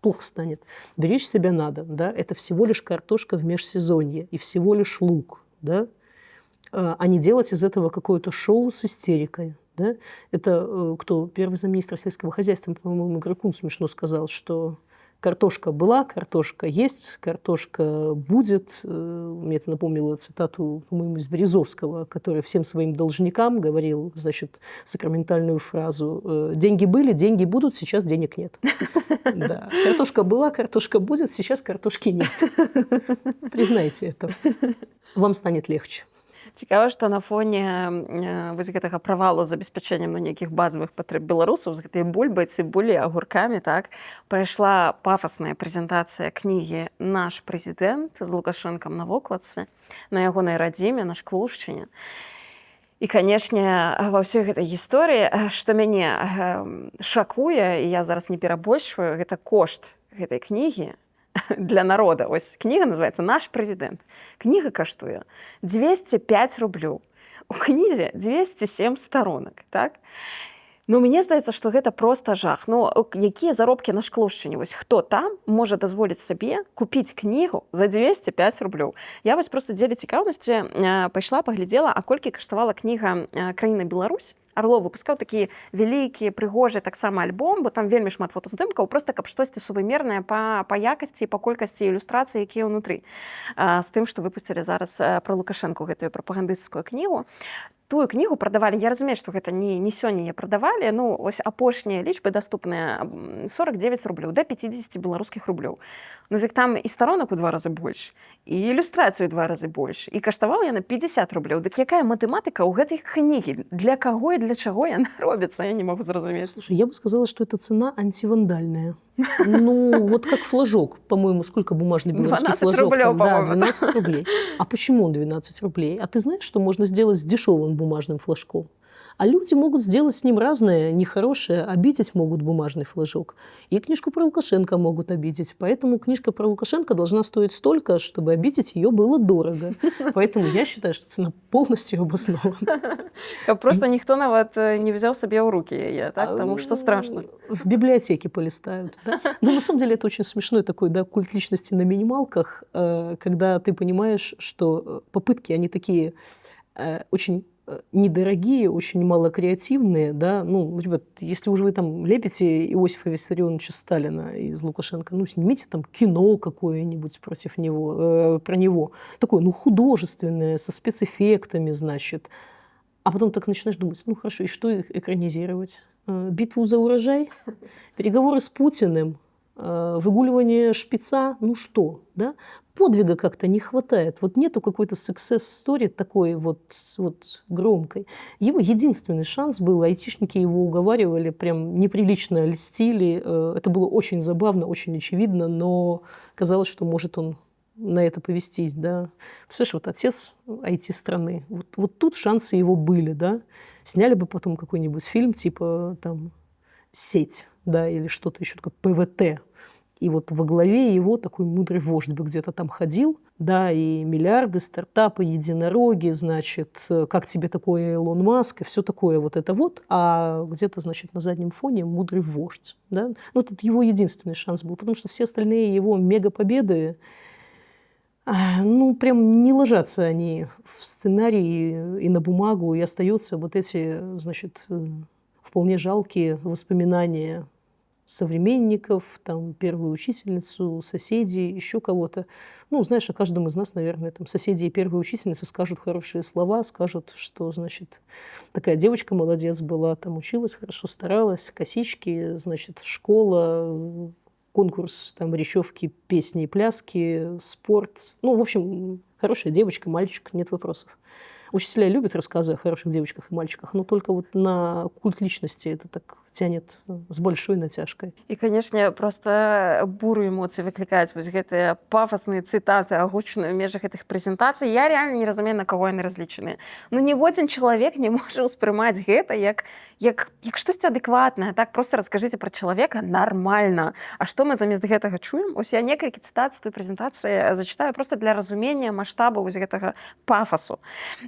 плохо станет. Беречь себя надо. Да? Это всего лишь картошка в межсезонье и всего лишь лук. Да? А не делать из этого какое-то шоу с истерикой. Да? Это кто? Первый замминистра сельского хозяйства, по-моему, Игорь Кун смешно сказал, что Картошка была, картошка есть, картошка будет. Мне это напомнило цитату, по-моему, из Березовского, который всем своим должникам говорил, значит, сакраментальную фразу: «Деньги были, деньги будут, сейчас денег нет». Да. Картошка была, картошка будет, сейчас картошки нет. Признайте это. Вам станет легче. Цікава, што на фоне вось гэтага правалу з забеспячэннем нейкіх базавых патрэб беларусаў з гэтай бульбай, цыбулі, агуркамі, так, прайшла пафасная прэзентацыя кнігі «Наш прэзідэнт» з Лукашэнкам на вокладцы, на ягонай радзіме, на Шклоўшчыне. І, канешне, ва ўсёй гэтай гісторыі, што мяне шакуе, і я зараз не перабольшваю, гэта кошт гэтай кнігі для народа. Ось кніга называецца «Наш прэзідэнт». Кніга каштуе 205 рублёў. У кнізе 207 сторонак, так? Ну, мне здаецца, што гэта проста жах. Ну, якія заробкі на Шклоўшчыне? Вось хто там можа дазволіць сабе купіць кнігу за 205 рублёў? Я вось проста дзеля цікаўнасці пайшла, паглядзела, а колькі каштавала кніга «Краіна Беларусь». Арло выпускаў такі вялікі, прыгожы таксама альбом, бо там вельмі шмат фотаздымкаў, проста каб штосьці сувымернае па якасці і па колькасці ілюстрацый, якія ўнутры. З тым, што выпусцілі зараз пра Лукашэнку гэтую прапагандысцкую кнігу. Тую кнігу прадавалі, я разумею, што гэта не сёння яе прадавалі, ну, ось апошнія лічбы даступныя 49 рублёў да 50 беларускіх рублёў. Ну, так там і сторонок у 2 разы больш, і ілюстрацыю 2 разы больш, і каштавала яна 50 рублёў. Дык якая матэматыка ў гэтай кнігі? Для каго і для чаго яна робіцца? Я не могу зразумець. Слушай, я бы сказала, что эта цена антивандальная. Ну, вот как флажок, по-моему, сколько бумажный белорусский 12 флажок? рублёв, Да, по-моему. 12 рублей. А почему он 12 рублей? А ты знаешь, что можно сделать с дешевым бумажным флажком? А люди могут сделать с ним разное, нехорошее, обидеть могут бумажный флажок. И книжку про Лукашенко могут обидеть. Поэтому книжка про Лукашенко должна стоить столько, чтобы обидеть ее было дорого. Поэтому я считаю, что цена полностью обоснована. Каб просто ніхто нават не взял себе ў руки яе, так? Тому что страшно. В библиотеке полистают. Да? Но на самом деле это очень смешной такой, да, культ личности на минималках, когда ты понимаешь, что попытки, они такие очень недорогие, очень малокреативные, да, ну, ребят, если уже вы там лепите Иосифа Виссарионовича Сталина из Лукашенко, ну, снимите там кино какое-нибудь против него, про него, такое, ну, художественное, со спецэффектами, значит, а потом так начинаешь думать, ну, хорошо, и что их экранизировать? Битву за урожай? Переговоры с Путиным? Выгуливание шпица? Ну, что, да? Подвига как-то не хватает. Вот нету какой-то success-story такой вот громкой. Его единственный шанс был, айтишники его уговаривали, прям неприлично льстили. Это было очень забавно, очень очевидно, но казалось, что может он на это повестись, да. Представляешь, вот отец IT-страны. Вот тут шансы его были, да. Сняли бы потом какой-нибудь фильм, типа там «Сеть», да, или что-то еще такое, ПВТ. И вот во главе его такой мудрый вождь бы где-то там ходил, да, и миллиарды, стартапы, единороги, значит, как тебе такое Илон Маск, и все такое вот это вот, а где-то, значит, на заднем фоне мудрый вождь, да. Ну, тут его единственный шанс был, потому что все остальные его мегапобеды, ну, прям не ложатся они в сценарий и на бумагу, и остаются вот эти, значит, вполне жалкие воспоминания современников, там, первую учительницу, соседей, еще кого-то. Ну, знаешь, о каждом из нас, наверное, там, соседи и первые учительницы скажут хорошие слова, скажут, что, значит, такая девочка молодец была, там, училась хорошо, старалась, косички, значит, школа, конкурс, там, речевки, песни и пляски, спорт. Ну, в общем, хорошая девочка, мальчик, нет вопросов. Учителя любят рассказы о хороших девочках и мальчиках, но только вот на культ личности это так тянет с большой натяжкой. І, канешне, проста буру эмоцый выклікаюць вось гэтыя пафасныя цытаты, агучаныя ў межах гэтых прэзентацый. Я реально не разумею, на каго яны разлічаныя. Ну, ніводзін чалавек не можа ўспрымаць гэта як штосьці адэкватнае. Так, проста раскажыце пра чалавека нармальна. А што мы замест гэтага чуем? Ось я некалькі цытат з той прэзентацыі зачытаю проста для разумення маштабу вось гэтага пафасу.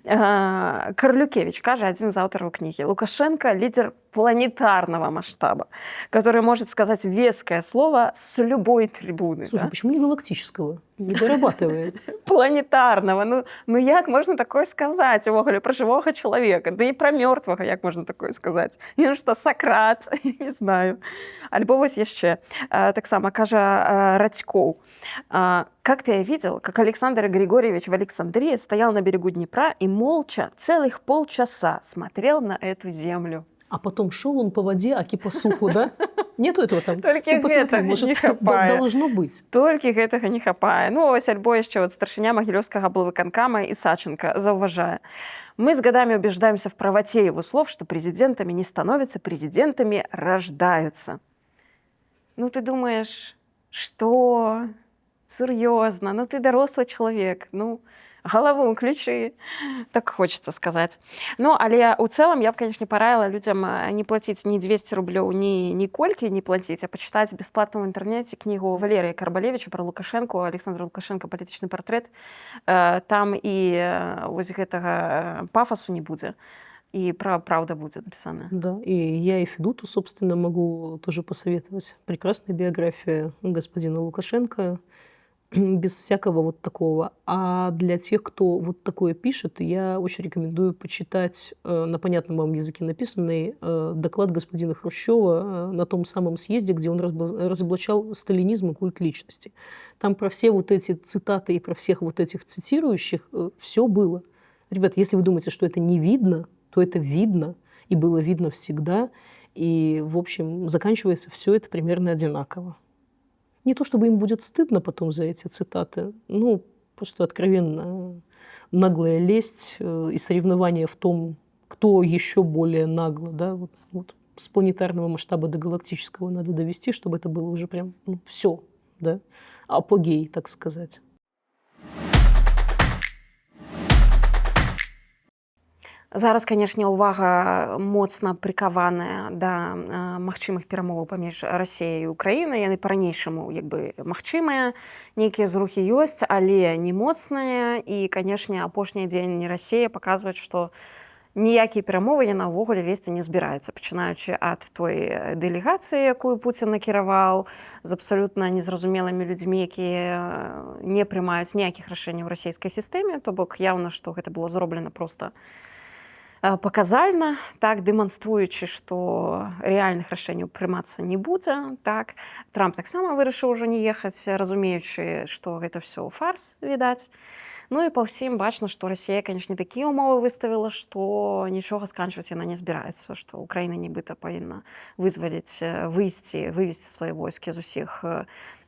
Карлюкевич кажа, адзін з аўтараў кнігі. Лукашенко – лідер планетарного масштаба, который может сказать веское слово с любой трибуны. Слушай, да? почему не галактического? Не дорабатывает. Планетарного. Ну як можна такое сказаць увогуле пра жывога чалавека, да і пра мёртвага як можна такое сказаць? Ён што, Сакрат? Не знаю. Альбо вось яшчэ таксама кажа Радзькоў. Как ты видел, как Александр Григорьевич в Александрии стоял на берегу Днепра и молча целых полчаса смотрел на эту землю? А потом шел он по воде, аки по суху, да? Нету этого там? Толькі Ну, посмотри, гэтага может, не хапае. должно быть. Толькі гэтага не хапае. Ну, ось альбо яшчэ вот старшыня Магілёўскага аблвыканкама Исаченко заўважае. Мы с годами убеждаемся в правоте его слов, что президентами не становятся, президентами рождаются. Ну, ты думаешь, что... Серьезно, ну ты дорослый человек, ну голову включи, так хочется сказать. Ну, але у целом я бы, конечно, параила людям не платить ни 200 рублей, ни кольки не платить, а почитать бесплатно в интернете книгу Валерия Карбалевича про Лукашенко, Александра Лукашенко «Политичный портрет». Там и вось гэтага пафосу не будет. И правда будет написана. Да, и я и Федуту, собственно, могу тоже посоветовать. Прекрасная биография господина Лукашенко, без всякого вот такого. А для тех, кто вот такое пишет, я очень рекомендую почитать на понятном вам языке написанный доклад господина Хрущева на том самом съезде, где он разоблачал сталинизм и культ личности. Там про все вот эти цитаты и про всех вот этих цитирующих все было. Ребята, если вы думаете, что это не видно, то это видно, и было видно всегда. И, в общем, заканчивается все это примерно одинаково. Не то чтобы им будет стыдно потом за эти цитаты, ну, просто откровенно наглая лесть и соревнование в том, кто еще более нагло, да, вот с планетарного масштаба до галактического надо довести, чтобы это было уже прям все, да, апогей, так сказать. Зараз, канешне, увага моцна прыкаваная да магчымых перамоваў паміж Расіяй і Украінай. Яны па-ранейшаму як бы магчымыя, нейкія зрухі ёсць, але не моцныя. І, канешне, апошні дзень Расія паказваюць, што ніякія перамовы яна ўвогуле весці не збіраецца, пачынаючы ад той дэлегацыі, якую Пуцін накіраваў, з абсалютна незразумелымі людзьмі, якія не прымаюць ніякіх рашэнняў у расійскай сістэме, то бок яўна, што гэта было зроблена проста показальна, так, дэманструючы, што рэальных рашэнняў прымацца не будзе. Так. Трамп таксама вырашыў ужо не ехаць, разумеючы, што гэта ўсё фарс, відаць. Ну і па ўсім бачна, што Расія, канешне, такія ўмовы выставіла, што нічога сканчваць яна не збіраецца, што Украіна нібыта павінна вывесці свае войскі з усіх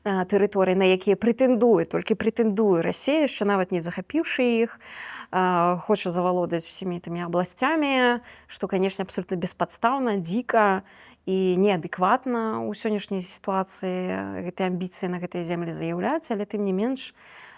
тэрыторый, на якія прэтэндуе, толькі прэтэндуе Расія, яшчэ нават не захапіўшы іх, хоча завалодаць усімі тымі абласцямі, што, канешне, абсолютна беспадстаўна, дзіка і неадэкватна ў сённяшняй сітуацыі гэтыя амбіцыі на гэтай землі заяўляюць, але тым не менш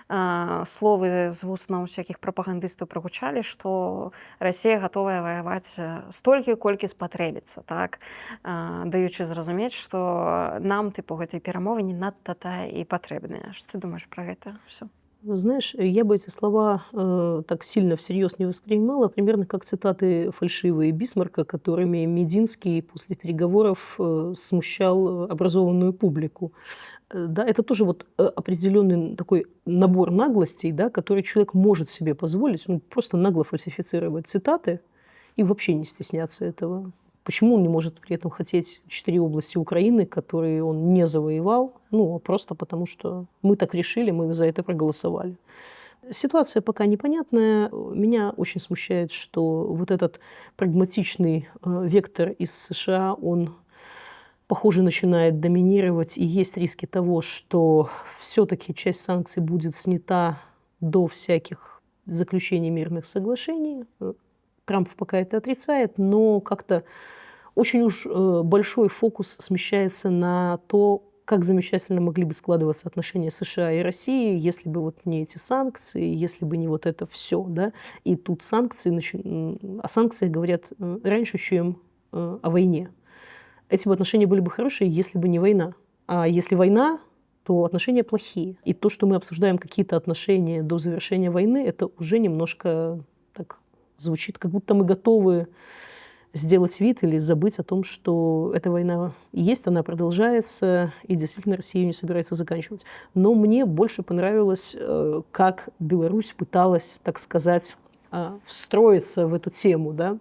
словы з вуснаў усякіх прапагандыстаў прагучалі, што Расія гатовая ваяваць столькі, колькі спатрэбіцца, так, даючы зразумець, што нам тыпу гэтай перамовы не надта і патрэбныя. Што ты думаешь пра гэта ўсё? Знаешь, я бы эти слова так сильно всерьез не воспринимала, примерно как цитаты фальшивые Бисмарка, которыми Мединский после переговоров смущал образованную публику. Да, это тоже вот определенный такой набор наглостей, да, который человек может себе позволить, просто нагло фальсифицировать цитаты и вообще не стесняться этого. Почему он не может при этом хотеть 4 области Украины, которые он не завоевал? Просто потому что мы так решили, мы за это проголосовали. Ситуация пока непонятная. Меня очень смущает, что вот этот прагматичный вектор из США, он, похоже, начинает доминировать, и есть риски того, что все-таки часть санкций будет снята до всяких заключений мирных соглашений. Трамп пока это отрицает, но как-то очень уж большой фокус смещается на то, как замечательно могли бы складываться отношения США и России, если бы вот не эти санкции, если бы не вот это все, да. И тут о санкциях говорят раньше, чем о войне. Эти бы отношения были бы хорошие, если бы не война. А если война, то отношения плохие. И то, что мы обсуждаем какие-то отношения до завершения войны, это уже немножко так звучит, как будто мы готовы сделать вид или забыть о том, что эта война есть, она продолжается, и действительно Россия ее не собирается заканчивать. Но мне больше понравилось, как Беларусь пыталась, так сказать, встроиться в эту тему, да,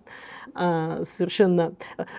совершенно...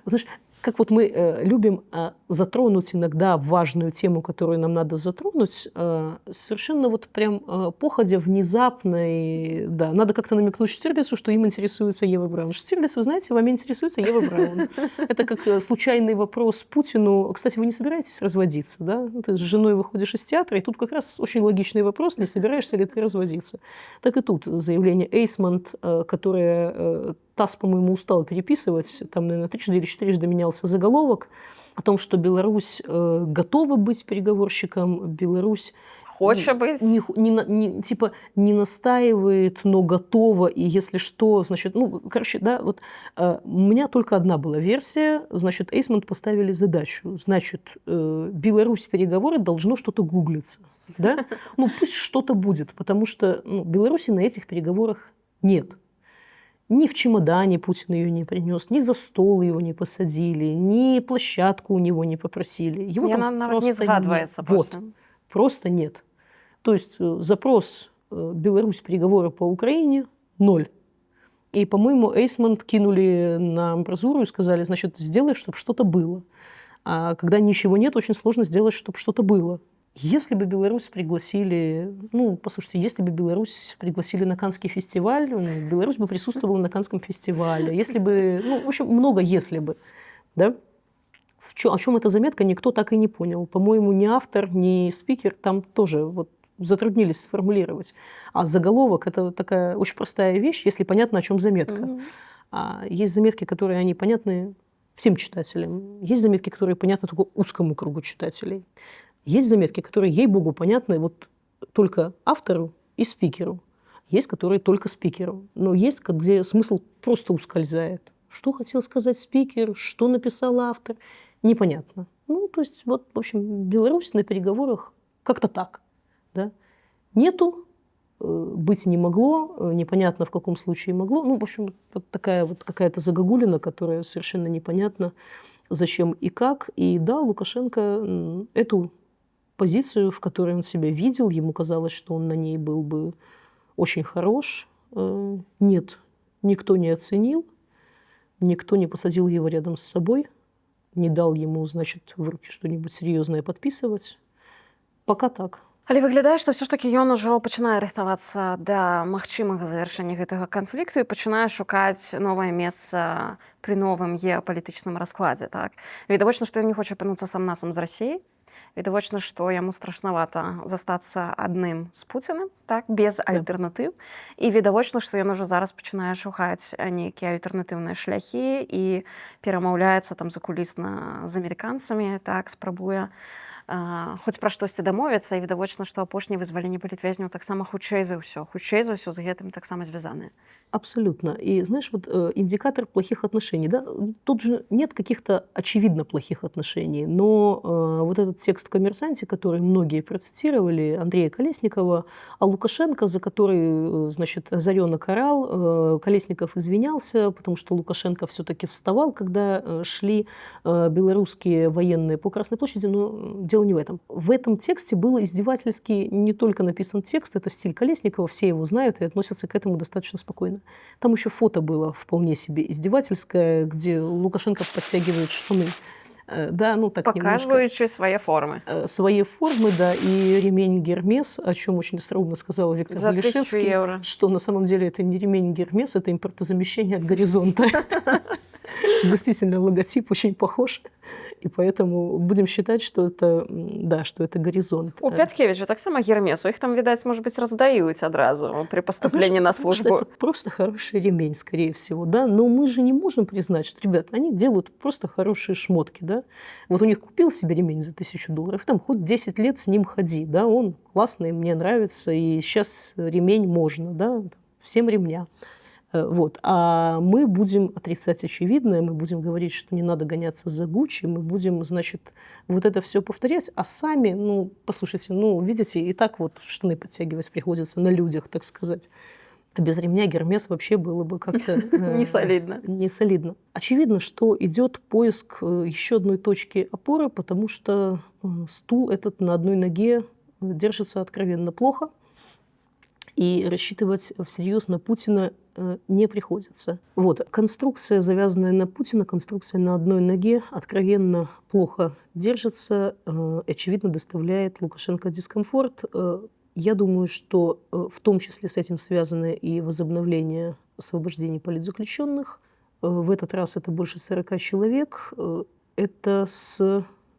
Знаешь, как вот мы любим затронуть иногда важную тему, которую нам надо затронуть, совершенно вот прям походя внезапно, и, да, надо как-то намекнуть Штирлицу, что им интересуется Ева Браун. Штирлиц, вы знаете, вами интересуется Ева Браун. Это как случайный вопрос Путину. Кстати, вы не собираетесь разводиться, да? Ты с женой выходишь из театра, и тут как раз очень логичный вопрос, не собираешься ли ты разводиться. Так и тут заявление Эйсмонт, которое... ТАСС, по-моему, устал переписывать. Там, наверное, 3 или 4 менялся заголовок о том, что Беларусь готова быть переговорщиком, Беларусь хочет быть. Не настаивает, но готова, и если что, значит... Ну, короче, да, вот у меня только одна была версия. Значит, Эйсмонт поставили задачу. Значит, Беларусь переговоры должно что-то гуглиться. Да? Ну, пусть что-то будет, потому что Беларуси на этих переговорах нет. Ни в чемодане Путин ее не принес, ни за стол его не посадили, ни площадку у него не попросили. Его там навіть не згадывается. Вот, просто нет. То есть запрос Беларусь переговоры по Украине – 0. И, по-моему, Эйсмонт кинули на амбразуру и сказали, значит, сделай, чтобы что-то было. А когда ничего нет, очень сложно сделать, чтобы что-то было. Если бы Беларусь пригласили, послушайте, если бы Беларусь пригласили на Каннский фестиваль, Беларусь бы присутствовала на Каннском фестивале. Если бы, в общем, много если бы, да? О чем эта заметка, никто так и не понял. По-моему, ни автор, ни спикер там тоже вот затруднились сформулировать. А заголовок – это такая очень простая вещь, если понятно, о чем заметка. А есть заметки, которые они понятны всем читателям. Есть заметки, которые понятны только узкому кругу читателей. Есть заметки, которые, ей-богу, понятны вот только автору и спикеру. Есть, которые только спикеру. Но есть, где смысл просто ускользает. Что хотел сказать спикер, что написал автор, непонятно. То есть, вот, в общем, Беларусь на переговорах как-то так. Да? Нету, быть не могло, непонятно, в каком случае могло. В общем, вот такая вот какая-то загогулина, которая совершенно непонятна, зачем и как. И да, Лукашенко эту позицию, в которой он себя видел, ему казалось, что он на ней был бы очень хорош. Нет, никто не оценил, никто не посадил его рядом с собой, не дал ему, значит, в руки что-нибудь серьезное подписывать. Пока так. Але выглядае, што ўсё ж такі ён ужо пачынае рыхтавацца да магчымага завяршэння гэтага канфлікту і пачынае шукаць новае месца пры новым геапалітычным раскладзе. Так? Відавочна, што ён не хоча апынуцца сам-насам з Расіяй. Відавочна, што яму страшнавата застацца адным з Пуціным, так, без альтэрнатыў. І відавочна, што ён ужо зараз пачынае шукаць нейкія альтэрнатыўныя шляхі і перамаўляецца там закулісна з амерыканцамі, так, спрабуе хоць пра штосьці дамовіцца, і відавочна, што апошняе вызваленне палітвязняў таксама хутчэй за ўсё з гэтым таксама звязаныя. Абсолютно. И знаешь, вот индикатор плохих отношений, да, тут же нет каких-то очевидно плохих отношений, но вот этот текст в «Коммерсанте», который многие процитировали, Андрея Колесникова, а Лукашенко, за который, значит, озарённо карал, Колесников извинялся, потому что Лукашенко все-таки вставал, когда шли белорусские военные по Красной площади, но дело не в этом. В этом тексте был издевательский не только написан текст, это стиль Колесникова, все его знают и относятся к этому достаточно спокойно. Там еще фото было вполне себе издевательское, где Лукашенко подтягивает штаны. Да, так показывающие свои формы. Свои формы, да, и ремень Гермес, о чем очень остроумно сказал Виктор Балишевский, что на самом деле это не ремень Гермес, это импортозамещение от горизонта. Действительно, логотип очень похож, и поэтому будем считать, что это, да, что это горизонт. У Пяткевича так само Гермесу, их там, видать, может быть, раздают одразу при поступлении на службу. Это просто хороший ремень, скорее всего, да, но мы же не можем признать, что, ребята, они делают просто хорошие шмотки, да. Вот у них купил себе ремень за $1000, там хоть 10 лет с ним ходи, да, он классный, мне нравится, и сейчас ремень можно, да, всем ремня. Вот. А мы будем отрицать очевидное, мы будем говорить, что не надо гоняться за Гуччи, мы будем, значит, вот это все повторять, а сами, послушайте, видите, и так вот штаны подтягивать приходится на людях, так сказать. А без ремня Гермес вообще было бы как-то Не солидно. не солидно. Очевидно, что идет поиск еще одной точки опоры, потому что стул этот на одной ноге держится откровенно плохо, и рассчитывать всерьез на Путина не приходится. Вот. Конструкция, завязанная на Путина, конструкция на одной ноге, откровенно плохо держится, очевидно, доставляет Лукашенко дискомфорт. Я думаю, что в том числе с этим связано и возобновление освобождения политзаключенных. В этот раз это больше 40 человек. Это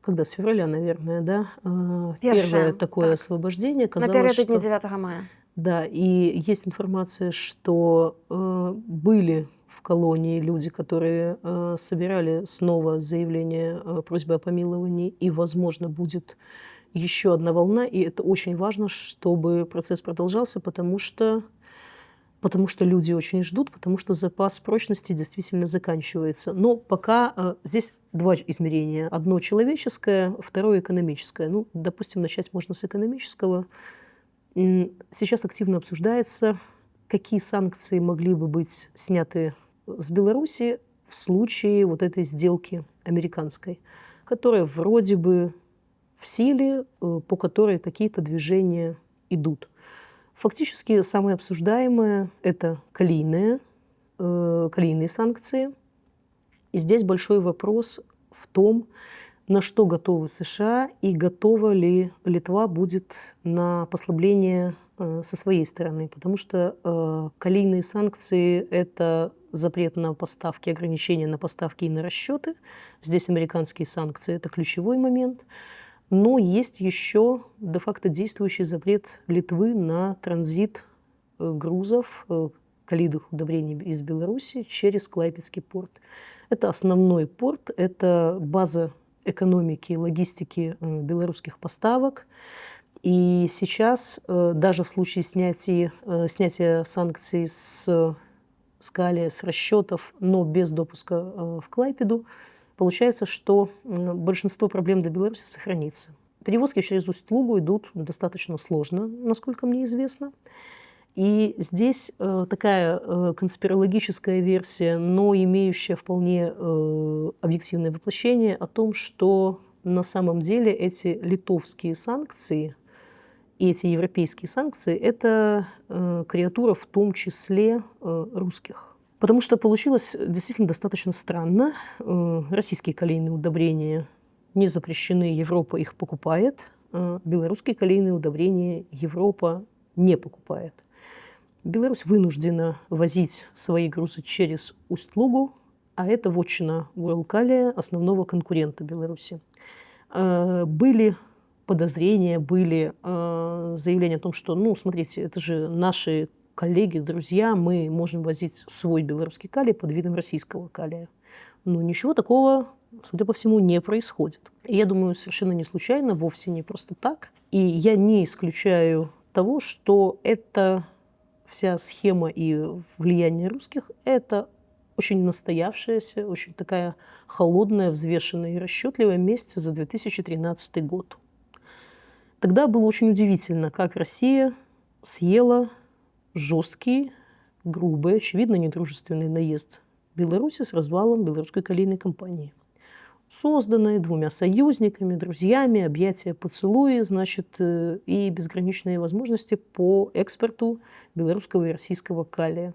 когда? С февраля, наверное, да? Первое такое освобождение. Напередодні 9 мая. Да, и есть информация, что были в колонии люди, которые собирали снова заявление просьбы о помиловании, и, возможно, будет еще одна волна, и это очень важно, чтобы процесс продолжался, потому что люди очень ждут, потому что запас прочности действительно заканчивается. Но пока здесь два измерения. Одно человеческое, второе экономическое. Ну, допустим, начать можно с экономического. Сейчас активно обсуждается, какие санкции могли бы быть сняты с Беларуси в случае вот этой сделки американской, которая вроде бы в силе, по которой какие-то движения идут. Фактически самое обсуждаемое – это калийные санкции. И здесь большой вопрос в том, на что готовы США и готова ли Литва будет на послабление со своей стороны. Потому что калийные санкции – это запрет на поставки, ограничения на поставки и на расчеты. Здесь американские санкции – это ключевой момент. Но есть еще де-факто действующий запрет Литвы на транзит грузов, калийных удобрений из Беларуси через Клайпедский порт. Это основной порт, это база экономики и логистики белорусских поставок. И сейчас, даже в случае снятия санкций с калия, с расчетов, но без допуска в Клайпеду, получается, что большинство проблем для Беларуси сохранится. Перевозки через Усть-Лугу идут достаточно сложно, насколько мне известно. И здесь такая конспирологическая версия, но имеющая вполне объективное воплощение о том, что на самом деле эти литовские санкции и эти европейские санкции – это креатура в том числе русских. Потому что получилось действительно достаточно странно. Российские калийные удобрения не запрещены, Европа их покупает. Белорусские калийные удобрения Европа не покупает. Беларусь вынуждена возить свои грузы через Усть-Лугу, а это вотчина Уралкалия, основного конкурента Беларуси. Были подозрения, были заявления о том, что, ну, смотрите, это же наши коллеги, друзья, мы можем возить свой белорусский калий под видом российского калия. Но ничего такого, судя по всему, не происходит. И я думаю, совершенно не случайно, вовсе не просто так. И я не исключаю того, что эта вся схема и влияние русских – это очень настоявшаяся, очень такая холодная, взвешенная и расчетливая месть за 2013 год. Тогда было очень удивительно, как Россия съела жесткий, грубый, очевидно, недружественный наезд Беларуси с развалом белорусской калийной компании. Созданной двумя союзниками, друзьями, объятия, поцелуи, значит, и безграничные возможности по экспорту белорусского и российского калия.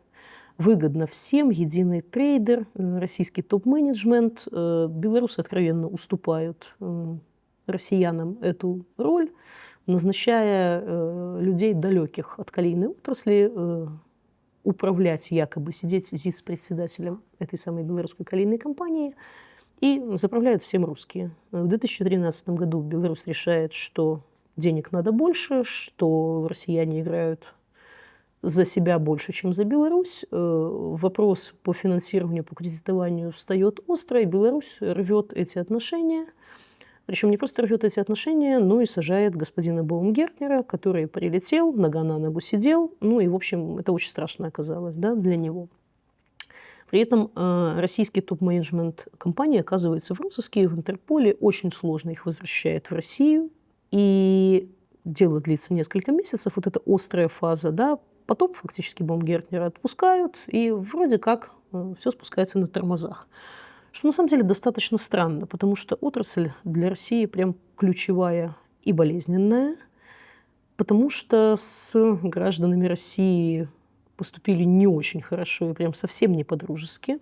Выгодно всем, единый трейдер, российский топ-менеджмент. Белорусы откровенно уступают россиянам эту роль, назначая людей, далеких от калийной отрасли, управлять якобы, сидеть с председателем этой самой белорусской калийной компании, и заправляют всем русские. В 2013 году Беларусь решает, что денег надо больше, что россияне играют за себя больше, чем за Беларусь. Вопрос по финансированию, по кредитованию встает остро, и Беларусь рвет эти отношения. Причем не просто рвет эти отношения, но и сажает господина Баумгертнера, который прилетел, нога на ногу сидел. Ну и, в общем, это очень страшно оказалось, да, для него. При этом российский топ-менеджмент компании оказывается в розыске, в Интерполе. Очень сложно их возвращает в Россию. И дело длится несколько месяцев. Вот эта острая фаза, да, потом фактически Баумгартнера отпускают, и вроде как все спускается на тормозах. Что на самом деле достаточно странно, потому что отрасль для России прям ключевая и болезненная, потому что с гражданами России поступили не очень хорошо и прям совсем не по-дружески,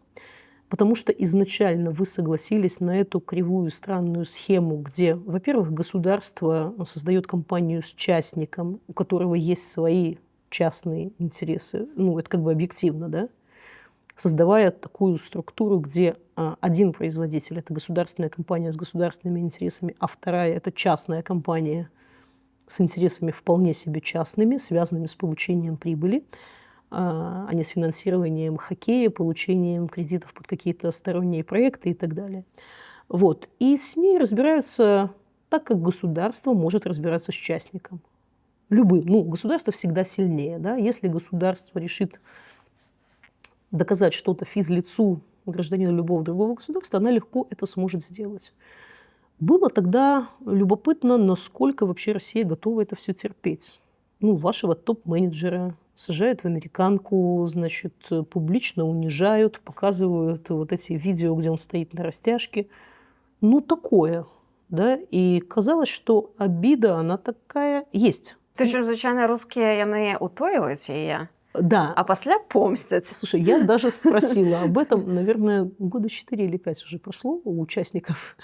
потому что изначально вы согласились на эту кривую странную схему, где, во-первых, государство создает компанию с частником, у которого есть свои частные интересы, ну, это как бы объективно, да, создавая такую структуру, где один производитель – это государственная компания с государственными интересами, а вторая – это частная компания с интересами вполне себе частными, связанными с получением прибыли, а не с финансированием хоккея, получением кредитов под какие-то сторонние проекты и так далее. Вот. И с ней разбираются так, как государство может разбираться с частником. Любым. Ну, государство всегда сильнее. Да? Если государство решит доказать что-то физлицу, гражданину любого другого государства, она легко это сможет сделать. Было тогда любопытно, насколько вообще Россия готова это все терпеть. Ну, вашего топ-менеджера сажают в американку, значит, публично унижают, показывают вот эти видео, где он стоит на растяжке. Ну, такое, да. И казалось, что обида, она такая есть. Ты що, звичайно, русські, яны утоюють її, Да. а після помстять. Слушай, я даже спросила об этом, наверное, года 4 или 5 уже прошло у участников,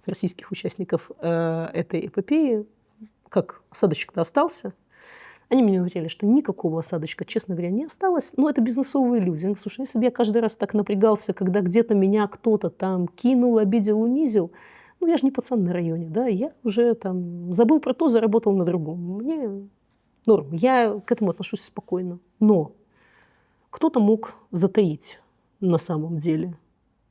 российских участников этой эпопеи, как осадочек-то остался. Они мне говорили, что никакого осадочка, честно говоря, не осталось. Но это бизнесовые люди. Они говорят, слушай, если бы я каждый раз так напрягался, когда где-то меня кто-то там кинул, обидел, унизил, ну, я же не пацан на районе, да, я уже там забыл про то, заработал на другом. Мне норм, я к этому отношусь спокойно. Но кто-то мог затаить на самом деле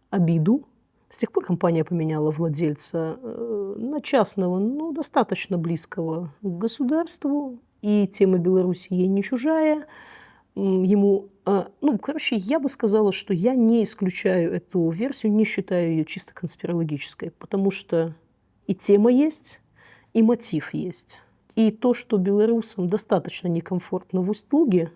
обиду. С тех пор компания поменяла владельца на частного, но достаточно близкого к государству. И тема Беларуси ей не чужая. Ему, ну, короче, я бы сказала, что я не исключаю эту версию, не считаю ее чисто конспирологической, потому что и тема есть, и мотив есть. И то, что белорусам достаточно некомфортно в Усть-Луге,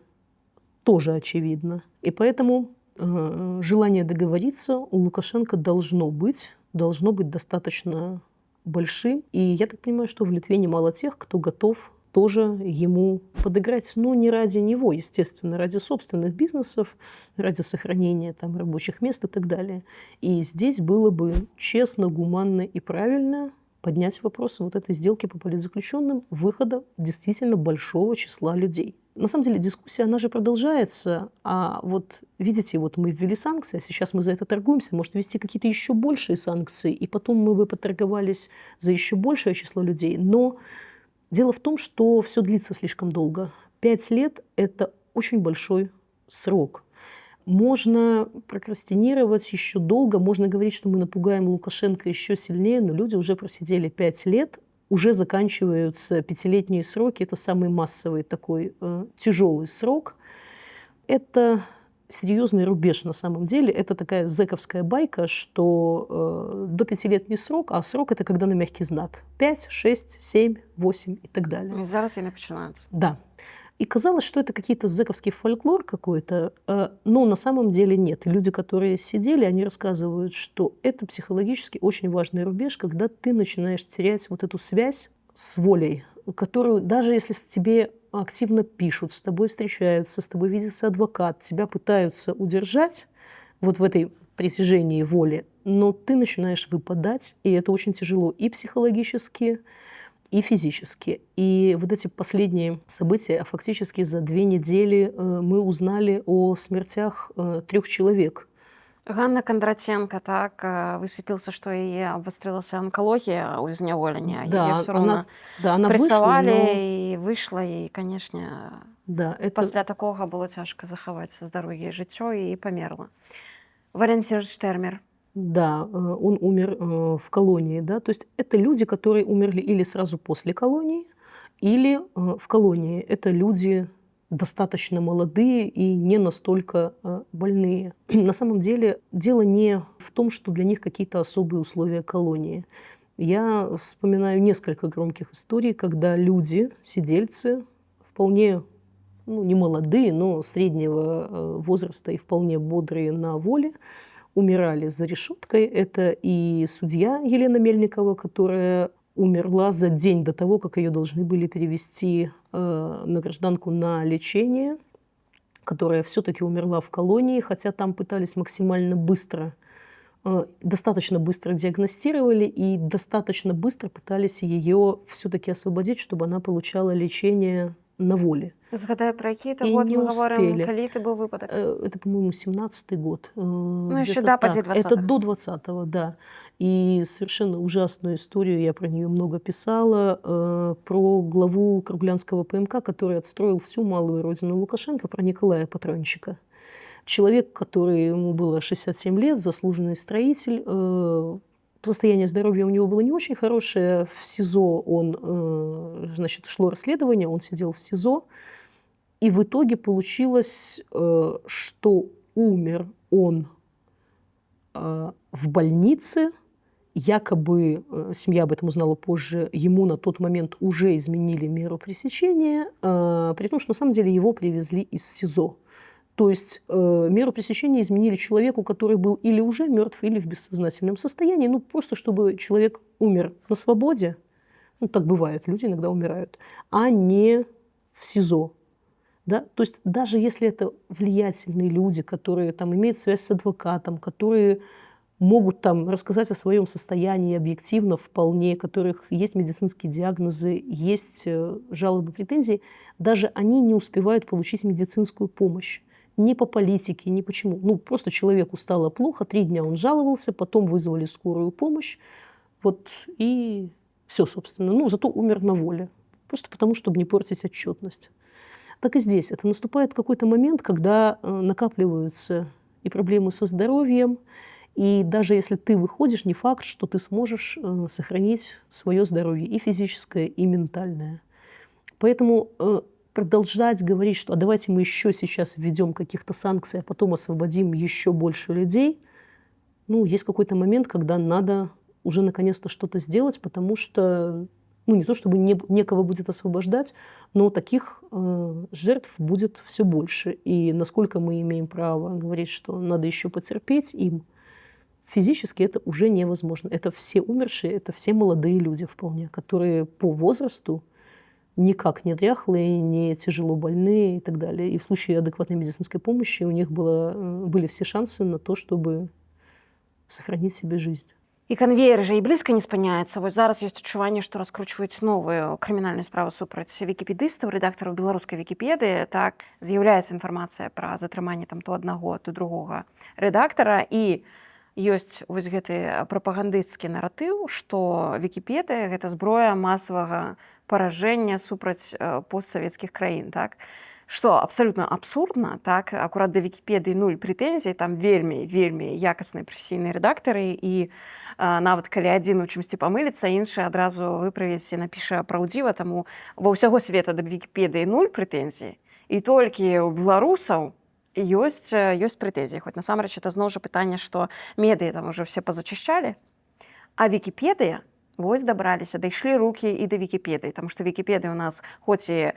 тоже очевидно. И поэтому желание договориться у Лукашенко должно быть достаточно большим. И я так понимаю, что в Литве немало тех, кто готов тоже ему подыграть. Но не ради него, естественно, ради собственных бизнесов, ради сохранения там рабочих мест и так далее. И здесь было бы честно, гуманно и правильно поднять вопрос вот этой сделки по политзаключенным, выхода действительно большого числа людей. На самом деле дискуссия, она же продолжается, а вот видите, вот мы ввели санкции, а сейчас мы за это торгуемся, может ввести какие-то еще большие санкции, и потом мы бы поторговались за еще большее число людей. Но дело в том, что все длится слишком долго. 5 лет – это очень большой срок. Можно прокрастинировать еще долго, можно говорить, что мы напугаем Лукашенко еще сильнее, но люди уже просидели 5 лет, уже заканчиваются 5-летние сроки. Это самый массовый такой тяжелый срок. Это серьезный рубеж на самом деле. Это такая зэковская байка, что до 5 лет не срок, а срок – это когда на мягкий знак. 5, 6, 7, 8 и так далее. И зараз и начинается. Да. И казалось, что это какие-то зэковский фольклор какой-то, но на самом деле нет. И люди, которые сидели, они рассказывают, что это психологически очень важный рубеж, когда ты начинаешь терять вот эту связь с волей, которую даже если тебе активно пишут, с тобой встречаются, с тобой видится адвокат, тебя пытаются удержать вот в этой притяжении воли, но ты начинаешь выпадать, и это очень тяжело и психологически, и физически. И вот эти последние события, фактически за 2 недели мы узнали о смертях 3 человек. Ганна Кондратенко, так, высветлился, что ей обострилась онкология у зняволення. Да, Її все равно она прессовали, вышла, и вышла, и, конечно, да, это... після такого було тяжко заховати здоров'я і життя, і померла. Валентин Штермер. Да, он умер в колонии, да, то есть это люди, которые умерли или сразу после колонии, или в колонии. Это люди достаточно молодые и не настолько больные. На самом деле дело не в том, что для них какие-то особые условия колонии. Я вспоминаю несколько громких историй, когда люди, сидельцы, вполне ну, не молодые, но среднего возраста и вполне бодрые на воле, умирали за решеткой. Это и судья Елена Мельникова, которая умерла за день до того, как ее должны были перевести на гражданку на лечение, которая все-таки умерла в колонии, хотя там пытались максимально быстро, достаточно быстро диагностировали и достаточно быстро пытались ее все-таки освободить, чтобы она получала лечение на воле. Згадай, про який то И год не ми говоримо, успели. коли це був випадок? Это, по-моему, 17-й год. Ну, еще Где-то да, так. поди 20-го. Это до 20-го, да. И совершенно ужасную историю, я про нее много писала, про главу Круглянского ПМК, который отстроил всю малую родину Лукашенко, про Николая Патрончика. Человек, который, ему было 67 лет, заслуженный строитель. Состояние здоровья у него было не очень хорошее. В СИЗО он, значит, шло расследование, он сидел в СИЗО. И в итоге получилось, что умер он в больнице. Якобы, семья об этом узнала позже, ему на тот момент уже изменили меру пресечения, при том, что на самом деле его привезли из СИЗО. То есть меру пресечения изменили человеку, который был или уже мертв, или в бессознательном состоянии. Ну, просто чтобы человек умер на свободе, ну, так бывает, люди иногда умирают, а не в СИЗО. Да? То есть даже если это влиятельные люди, которые там, имеют связь с адвокатом, которые могут там, рассказать о своем состоянии объективно вполне, у которых есть медицинские диагнозы, есть жалобы, претензии, даже они не успевают получить медицинскую помощь. Ни по политике, ни почему. Ну, просто человеку стало плохо, 3 дня он жаловался, потом вызвали скорую помощь, вот, и все, собственно. Ну, зато умер на воле. Просто потому, чтобы не портить отчетность. Так и здесь. Это наступает какой-то момент, когда накапливаются и проблемы со здоровьем, и даже если ты выходишь, не факт, что ты сможешь сохранить свое здоровье и физическое, и ментальное. Поэтому продолжать говорить, что давайте мы еще сейчас введем каких-то санкций, а потом освободим еще больше людей, ну, есть какой-то момент, когда надо уже наконец-то что-то сделать, потому что, ну, не то чтобы некого будет освобождать, но таких жертв будет все больше. И насколько мы имеем право говорить, что надо еще потерпеть им, физически это уже невозможно. Это все умершие, это все молодые люди вполне, которые по возрасту никак не дряхлые, не тяжело больные и так далее. И в случае адекватной медицинской помощи у них были все шансы на то, чтобы сохранить себе жизнь. І канвеер жа і блізка не спыняецца. Вось зараз ёсць адчуванне, што раскручваюць новую крымінальную справу супраць вікіпедыстаў, рэдактараў беларускай вікіпедыі. Так, з'яўляецца інфармацыя пра затрыманне там то аднаго, то другога рэдактара. І ёсць вось гэты прапагандысцкі наратыў, што вікіпедыя – гэта зброя масавага паражэння супраць постсавецкіх краін. Так? Што абсалютна абсурдна, так, акурат да Вікіпедыі 0 прэтэнзій, там вельмі якасныя прафесійныя рэдактары, і нават калі адзін у чымсьці памыліцца, іншы адразу выправіць і напіша праўдзіва, таму ва ўсяго света да Вікіпедыі 0 прэтэнзій, і толькі ў беларусаў ёсць прэтэнзіі. Хоць насамрэч это зноў жа пытанне, што медыі там ужо все пазачышчалі, а Вікіпедыя вось дабраліся, дайшлі рукі і да Вікіпедыі, таму што Вікіпедыя ў нас хоць і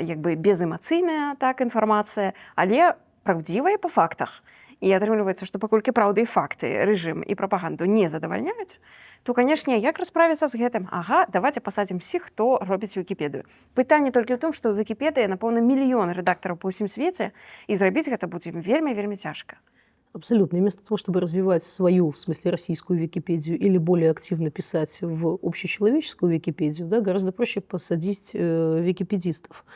як бы безэмацыйная так інфармацыя, але праўдзівая па фактах. І атрымліваецца, што паколькі праўда і факты, рэжым і прапаганду не задавальняюць, то, канешне, як расправіцца з гэтым? Ага, давайте пасадзім усіх, хто робіць Вікіпедыю. Пытанне толькі ў тым, што ў Вікіпедыі, напэўна, мільён рэдактараў па ўсім свеце, і зрабіць гэта будзе вельмі цяжка. Абсолютно. И вместо того, чтобы развивать свою, в смысле российскую Википедию, или более активно писать в общечеловеческую Википедию, да, гораздо проще посадить википедистов.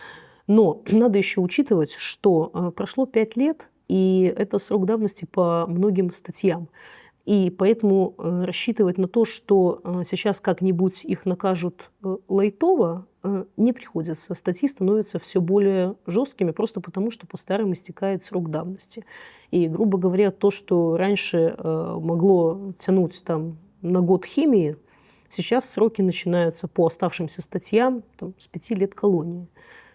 Но надо еще учитывать, что прошло 5 лет, и это срок давности по многим статьям. И поэтому рассчитывать на то, что сейчас как-нибудь их накажут лайтово, не приходится. Статьи становятся все более жесткими просто потому, что по-старому истекает срок давности. И, грубо говоря, то, что раньше могло тянуть там, на год химии, сейчас сроки начинаются по оставшимся статьям там, с 5 лет колонии.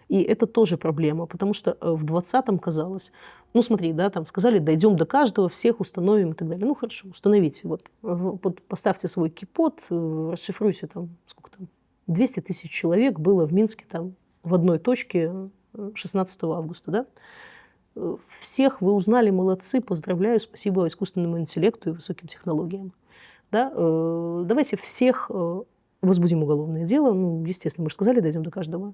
И это тоже проблема, потому что в 20-м казалось, ну смотри, да, там сказали, дойдем до каждого, всех установим и так далее. Ну хорошо, установите, вот поставьте свой кипот, расшифруйте там, сколько там, 200 тысяч человек было в Минске там в одной точке 16 августа, да? Всех вы узнали, молодцы, поздравляю, спасибо искусственному интеллекту и высоким технологиям. Да? Давайте всех возбудим уголовное дело, ну, естественно, мы же сказали, дойдем до каждого.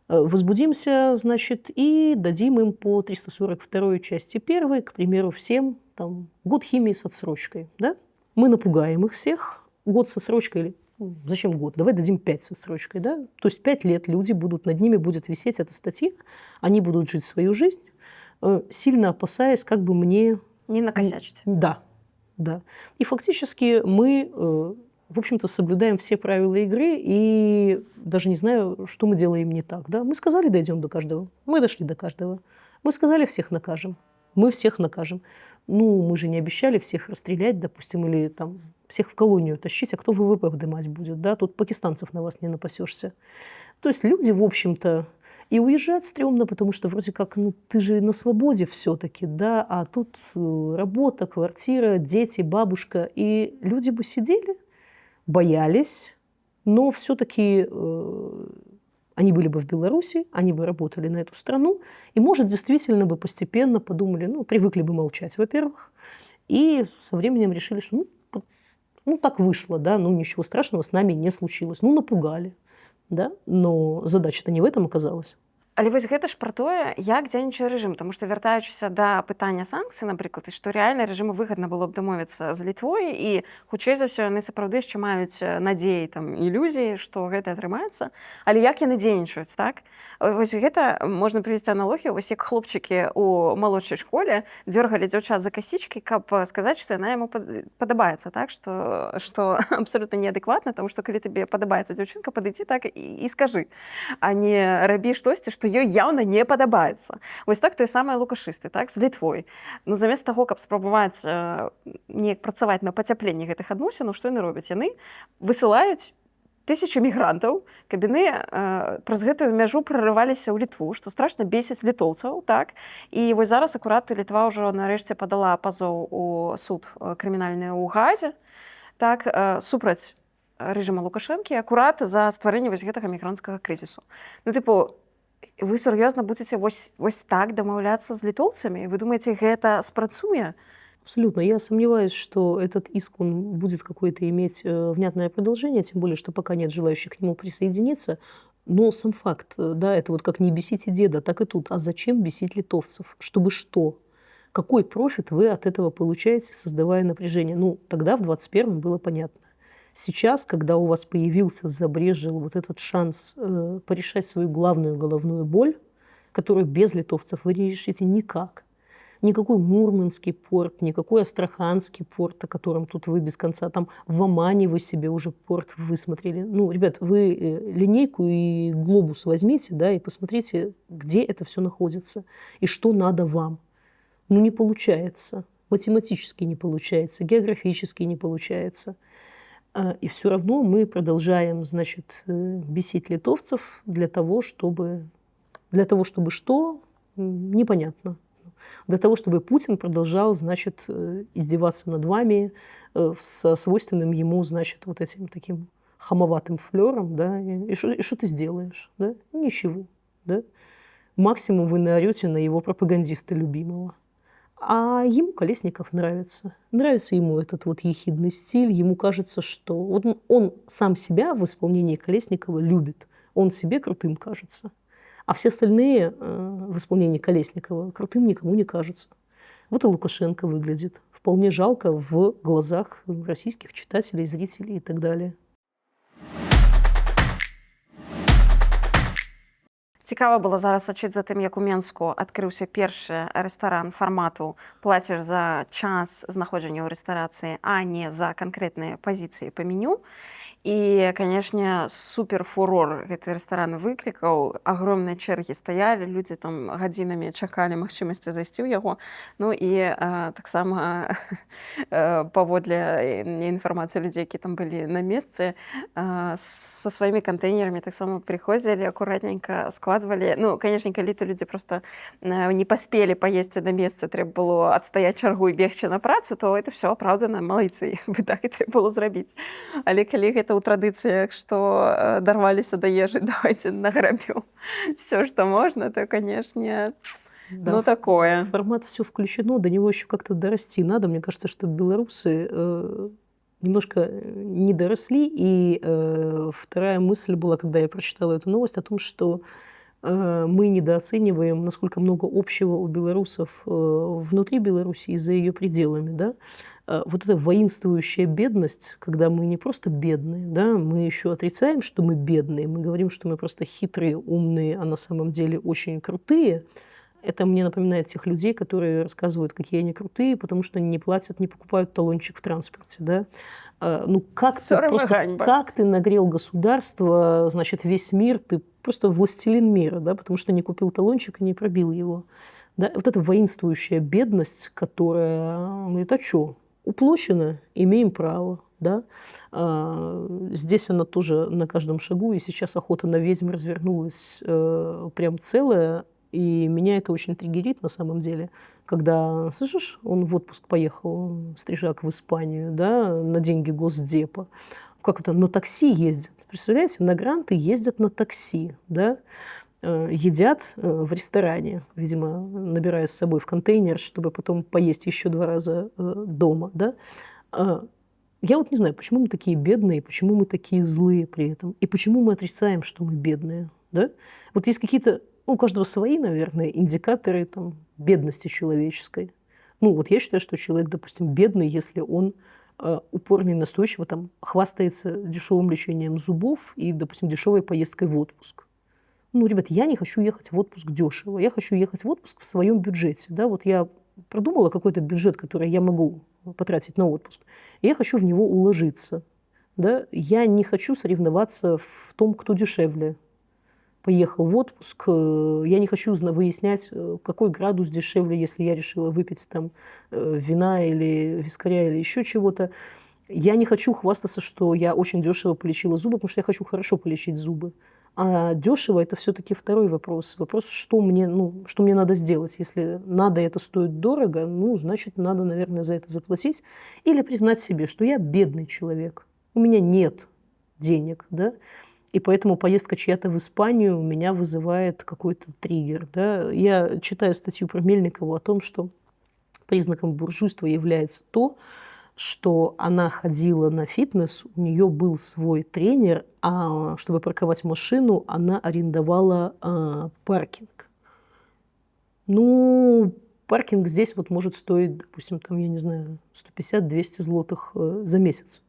Возбудимся, значит, и дадим им по 342 части 1, к примеру, всем там, год химии с отсрочкой. Да? Мы напугаем их всех, год с отсрочкой или зачем год? Давай дадим 5 с отсрочкой. Да? То есть 5 лет люди будут, над ними будет висеть эта статья, они будут жить свою жизнь, сильно опасаясь, как бы мне... Не накосячить. Да, да. И фактически мы, в общем-то, соблюдаем все правила игры, и даже не знаю, что мы делаем не так. Да? Мы сказали, дойдем до каждого. Мы дошли до каждого. Мы сказали, всех накажем. Мы всех накажем. Ну, мы же не обещали всех расстрелять, допустим, или там всех в колонию тащить, а кто ВВП поднимать будет, да? Тут пакистанцев на вас не напасешься. То есть люди, в общем-то, и уезжать стрёмно, потому что вроде как, ну, ты же на свободе все-таки, да, а тут работа, квартира, дети, бабушка, и люди бы сидели, боялись, но все-таки они были бы в Беларуси, они бы работали на эту страну, и, может, действительно бы постепенно подумали, ну, привыкли бы молчать, во-первых, и со временем решили, что, ну так вышло, да, ну, ничего страшного с нами не случилось, ну, напугали, да, но задача-то не в этом оказалась. Але вось гэта ж пра тое, як дзейнічае рэжым, таму што вяртаючыся да пытання санкцый, напрыклад, і што рэальна рэжыму выгадна было б дамовіцца з Літвой, і хутчэй за ўсё яны сапраўды яшчэ маюць надзеі, там, ілюзіі, што гэта атрымаецца. Але як яны дзейнічаюць, так? Вось гэта можна прывесці аналогію, вось як хлопчыкі ў малодшай школе дзёргалі дзяўчат за касічкі, каб сказаць, што яна яму падабаецца, так? Што абсалютна неадэкватна, таму што калі табе падабаецца дзяўчынка, падыдзі так і скажы, а не рабі штосьці, што ёй яўна не падабаецца. Вось так тое самае лукашысты, так, з Літвой. Ну, замест таго, каб спрабаваць неяк працаваць на пацяпленні гэтых адносінаў, што яны робяць? Яны высылаюць тысячы мігрантаў, каб яны праз гэтую мяжу прарываліся ў Літву, што страшна бесіць літоўцаў, так? І вось зараз акурат Літва ўжо нарэшце падала пазоў у суд крымінальны ў Гаазе, так, супраць рэжыма Лукашэнкі, акурат за стварэнне вось гэтага мігранцкага крызісу. Ну, тыпу, вы сур'ёзна будзеце вось так дамаўляцца з літоўцамі? Вы думаеце, гэта спрацуе? Абсолютно. Я сомневаюсь, что этот иск он будет какое-то иметь внятное продолжение, тем более, что пока нет желающих к нему присоединиться. Но сам факт, да, это вот как не бесите деда, так и тут. А зачем бесить литовцев? Чтобы что? Какой профит вы от этого получаете, создавая напряжение? Ну, тогда в 21-м было понятно. Сейчас, когда у вас появился, забрежил вот этот шанс порешать свою главную головную боль, которую без литовцев вы не решите никак. Никакой Мурманский порт, никакой Астраханский порт, о котором тут вы без конца, там в Омане вы себе уже порт высмотрели. Ну, ребят, вы линейку и глобус возьмите, да, и посмотрите, где это все находится и что надо вам. Ну, не получается. Математически не получается, географически не получается. И все равно мы продолжаем, значит, бесить литовцев для того, чтобы что? Непонятно. Для того, чтобы Путин продолжал, значит, издеваться над вами со свойственным ему, значит, вот этим таким хамоватым флером, да, и что ты сделаешь, да? Ничего, да. Максимум вы наорете на его пропагандиста любимого. А ему Колесников нравится. Нравится ему этот вот ехидный стиль. Ему кажется, что вот он сам себя в исполнении Колесникова любит. Он себе крутым кажется. А все остальные в исполнении Колесникова крутым никому не кажутся. Вот и Лукашенко выглядит вполне жалко в глазах российских читателей, зрителей и так далее. Цікава было зараз сачыць за тым, як у Менску адкрыўся першы рэстаран фармату «плаціш за час знаходжання ў рэстарацыі, а не за канкрэтныя пазіцыі па меню». І, канешне, суперфурор гэты рэстаран выклікаў. Агромныя чэргі стаялі, людзі там гадзінамі чакалі магчымасці зайсці ў яго. Ну і таксама паводле інфармацыі людзей, які там былі на месцы, са сваімі кантэйнерамі таксама прыходзілі, акуратненька складалі нагадвалі. Ну, конечно, калі то людзі просто не паспелі паесці на месцы, трэба было адстаяць чаргу і бегчы на працу, то это все апраўдана, малайцы, бы так і трэба было зрабіць. Але калі гэта ў традыцыях, што дарваліся да ежы, давайте награбем все, что можно, то, конечно, Да, ну, такое. в формат все включено, до него еще как-то дорасти надо. Мне кажется, что белорусы немножко не доросли. И вторая мысль была, когда я прочитала эту новость, о том, что мы недооцениваем, насколько много общего у белорусов внутри Беларуси и за ее пределами. Да? Вот эта воинствующая бедность, когда мы не просто бедные, да, мы еще отрицаем, что мы бедные, мы говорим, что мы просто хитрые, умные, а на самом деле очень крутые. Это мне напоминает тех людей, которые рассказывают, какие они крутые, потому что они не платят, не покупают талончик в транспорте. Да? Ну, как ты нагрел государство, значит, весь мир, ты просто властелин мира, да? Потому что не купил талончик и не пробил его. Да? Вот эта воинствующая бедность, которая говорит, а что, уплощено, имеем право. Да? Здесь она тоже на каждом шагу, и сейчас охота на ведьм развернулась прям целая. И меня это очень триггерит на самом деле, когда, слышишь, он в отпуск поехал, Стрижак, в Испанию, да, на деньги Госдепа. Как это, на такси ездят. Представляете, на гранты ездят на такси, да, едят в ресторане, видимо, набирая с собой в контейнер, чтобы потом поесть еще 2 раза дома, да. Я вот не знаю, почему мы такие бедные, почему мы такие злые при этом, и почему мы отрицаем, что мы бедные, да. Вот есть какие-то, у каждого свои, наверное, индикаторы там, бедности человеческой. Ну, вот я считаю, что человек, допустим, бедный, если он упорно и настойчиво там, хвастается дешевым лечением зубов и, допустим, дешевой поездкой в отпуск. Ну, ребят, я не хочу ехать в отпуск дешево. Я хочу ехать в отпуск в своем бюджете. Да? Вот я продумала какой-то бюджет, который я могу потратить на отпуск. И я хочу в него уложиться. Да? Я не хочу соревноваться в том, кто дешевле поехал в отпуск. Я не хочу выяснять, какой градус дешевле, если я решила выпить там вина или вискаря или еще чего-то. Я не хочу хвастаться, что я очень дешево полечила зубы, потому что я хочу хорошо полечить зубы. А дешево – это все-таки второй вопрос. Вопрос, что мне надо сделать. Если надо, это стоит дорого, ну, значит, надо, наверное, за это заплатить. Или признать себе, что я бедный человек. У меня нет денег, да. И поэтому поездка чья-то в Испанию у меня вызывает какой-то триггер. Да? Я читаю статью про Мельникову о том, что признаком буржуйства является то, что она ходила на фитнес, у нее был свой тренер, а чтобы парковать машину, она арендовала паркинг. Ну, паркинг здесь вот может стоить, допустим, там, я не знаю, 150-200 злотых за месяц.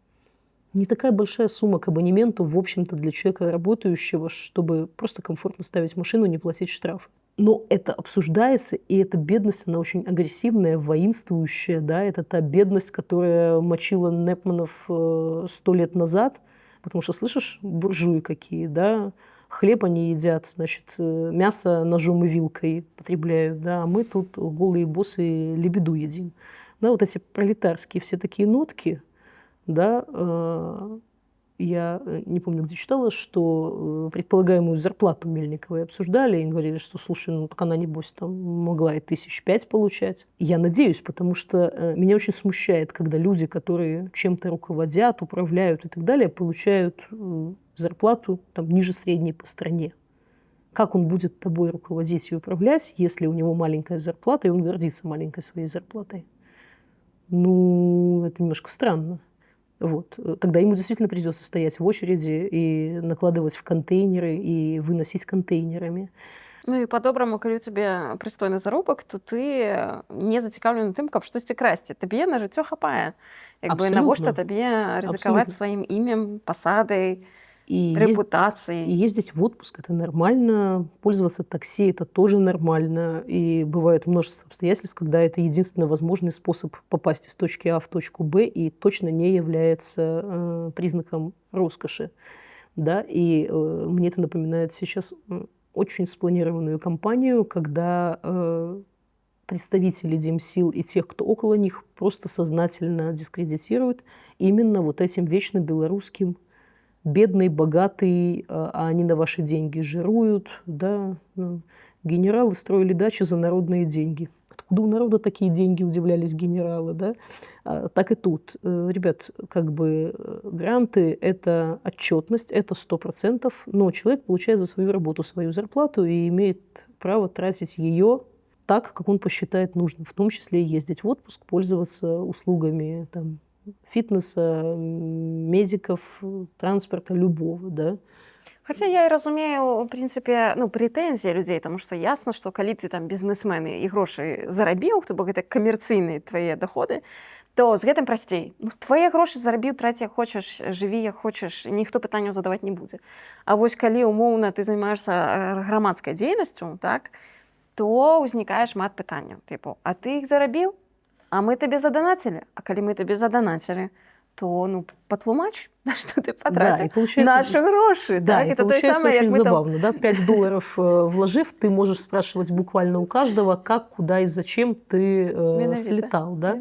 Не такая большая сумма к абонементу, в общем-то, для человека работающего, чтобы просто комфортно ставить машину и не платить штрафы. Но это обсуждается, и эта бедность, она очень агрессивная, воинствующая. Да? Это та бедность, которая мочила Непманов 100 лет назад. Потому что, слышишь, буржуи какие, да? Хлеб они едят, значит, мясо ножом и вилкой потребляют, да? А мы тут голые боссы лебеду едим. Да? Вот эти пролетарские все такие нотки, да, я не помню, где читала, что предполагаемую зарплату Мельниковой обсуждали и говорили, что, слушай, ну так она, небось, там могла и 5 получать. Я надеюсь, потому что меня очень смущает, когда люди, которые чем-то руководят, управляют и так далее, получают зарплату там, ниже средней по стране. Как он будет тобой руководить и управлять, если у него маленькая зарплата, и он гордится маленькой своей зарплатой? Ну, это немножко странно. Вот. Тогда ему действительно придется стоять в очереди и накладывать в контейнеры и выносить контейнерами. Ну і по-добраму, калі у цябе прыстойны заробак, то ты не зацікаўлены тым, каб штосьці красці. Табе на жыццё хапае. Як бы навошта табе рызыкаваць сваім імем, пасадай, репутацией. И ездить в отпуск – это нормально. Пользоваться такси – это тоже нормально. И бывает множество обстоятельств, когда это единственный возможный способ попасть из точки А в точку Б и точно не является признаком роскоши. Да? И мне это напоминает сейчас очень спланированную кампанию, когда представители Демсил и тех, кто около них, просто сознательно дискредитируют именно вот этим вечно белорусским бедный, богатый, а они на ваши деньги жируют, да. Генералы строили дачи за народные деньги. Откуда у народа такие деньги, удивлялись генералы, да? Так и тут. Ребят, как бы гранты – это отчетность, это 100%, но человек получает за свою работу свою зарплату и имеет право тратить ее так, как он посчитает нужным, в том числе и ездить в отпуск, пользоваться услугами там, фітнеса, медиков, транспорта любого, да. Хаця я і разумею, у прынцыпе, ну, прэтэнзіі людзей, таму што ясна, што калі ты там бізнесмен і грошы зарабіў, то бок гэта камерцыйныя твае даходы, то з гэтым прасцей. Ну, твае грошы зарабіў, траці як хочаш, жыві як хочаш, ніхто пытанняў задаваць не будзе. А вось калі умоўна ты займаешься грамадскай дзейнасцю, так, то ўзнікае шмат пытанняў. Тыпу, а ты іх зарабіў? А мы табе задонацілі? А калі мы табе задонацілі, то ну, патлумач, на что ты потратил наши гроши. Да, так? и это получается самое, очень забавно. Да? 5 долларов вложив, ты можешь спрашивать буквально у каждого, как, куда и зачем ты слетал. Да?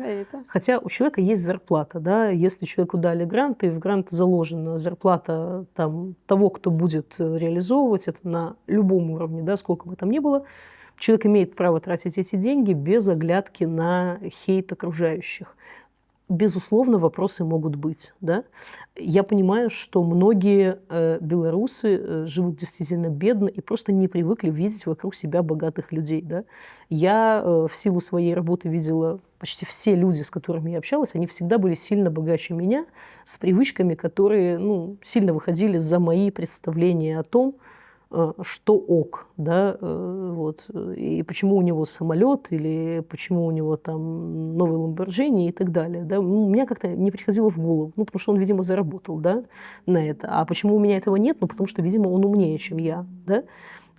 Хотя у человека есть зарплата. Да? Если человеку дали грант, и в грант заложена зарплата там, того, кто будет реализовывать это на любом уровне, да, сколько бы там ни было, человек имеет право тратить эти деньги без оглядки на хейт окружающих. Безусловно, вопросы могут быть. Да? Я понимаю, что многие белорусы живут действительно бедно и просто не привыкли видеть вокруг себя богатых людей. Да? Я в силу своей работы видела почти все люди, с которыми я общалась, они всегда были сильно богаче меня, с привычками, которые ну, сильно выходили за мои представления о том, что ок, да, вот, и почему у него самолет, или почему у него там новый Ламборджини и так далее, да, у меня как-то не приходило в голову, ну, потому что он, видимо, заработал, да, на это, а почему у меня этого нет, ну, потому что, видимо, он умнее, чем я, да,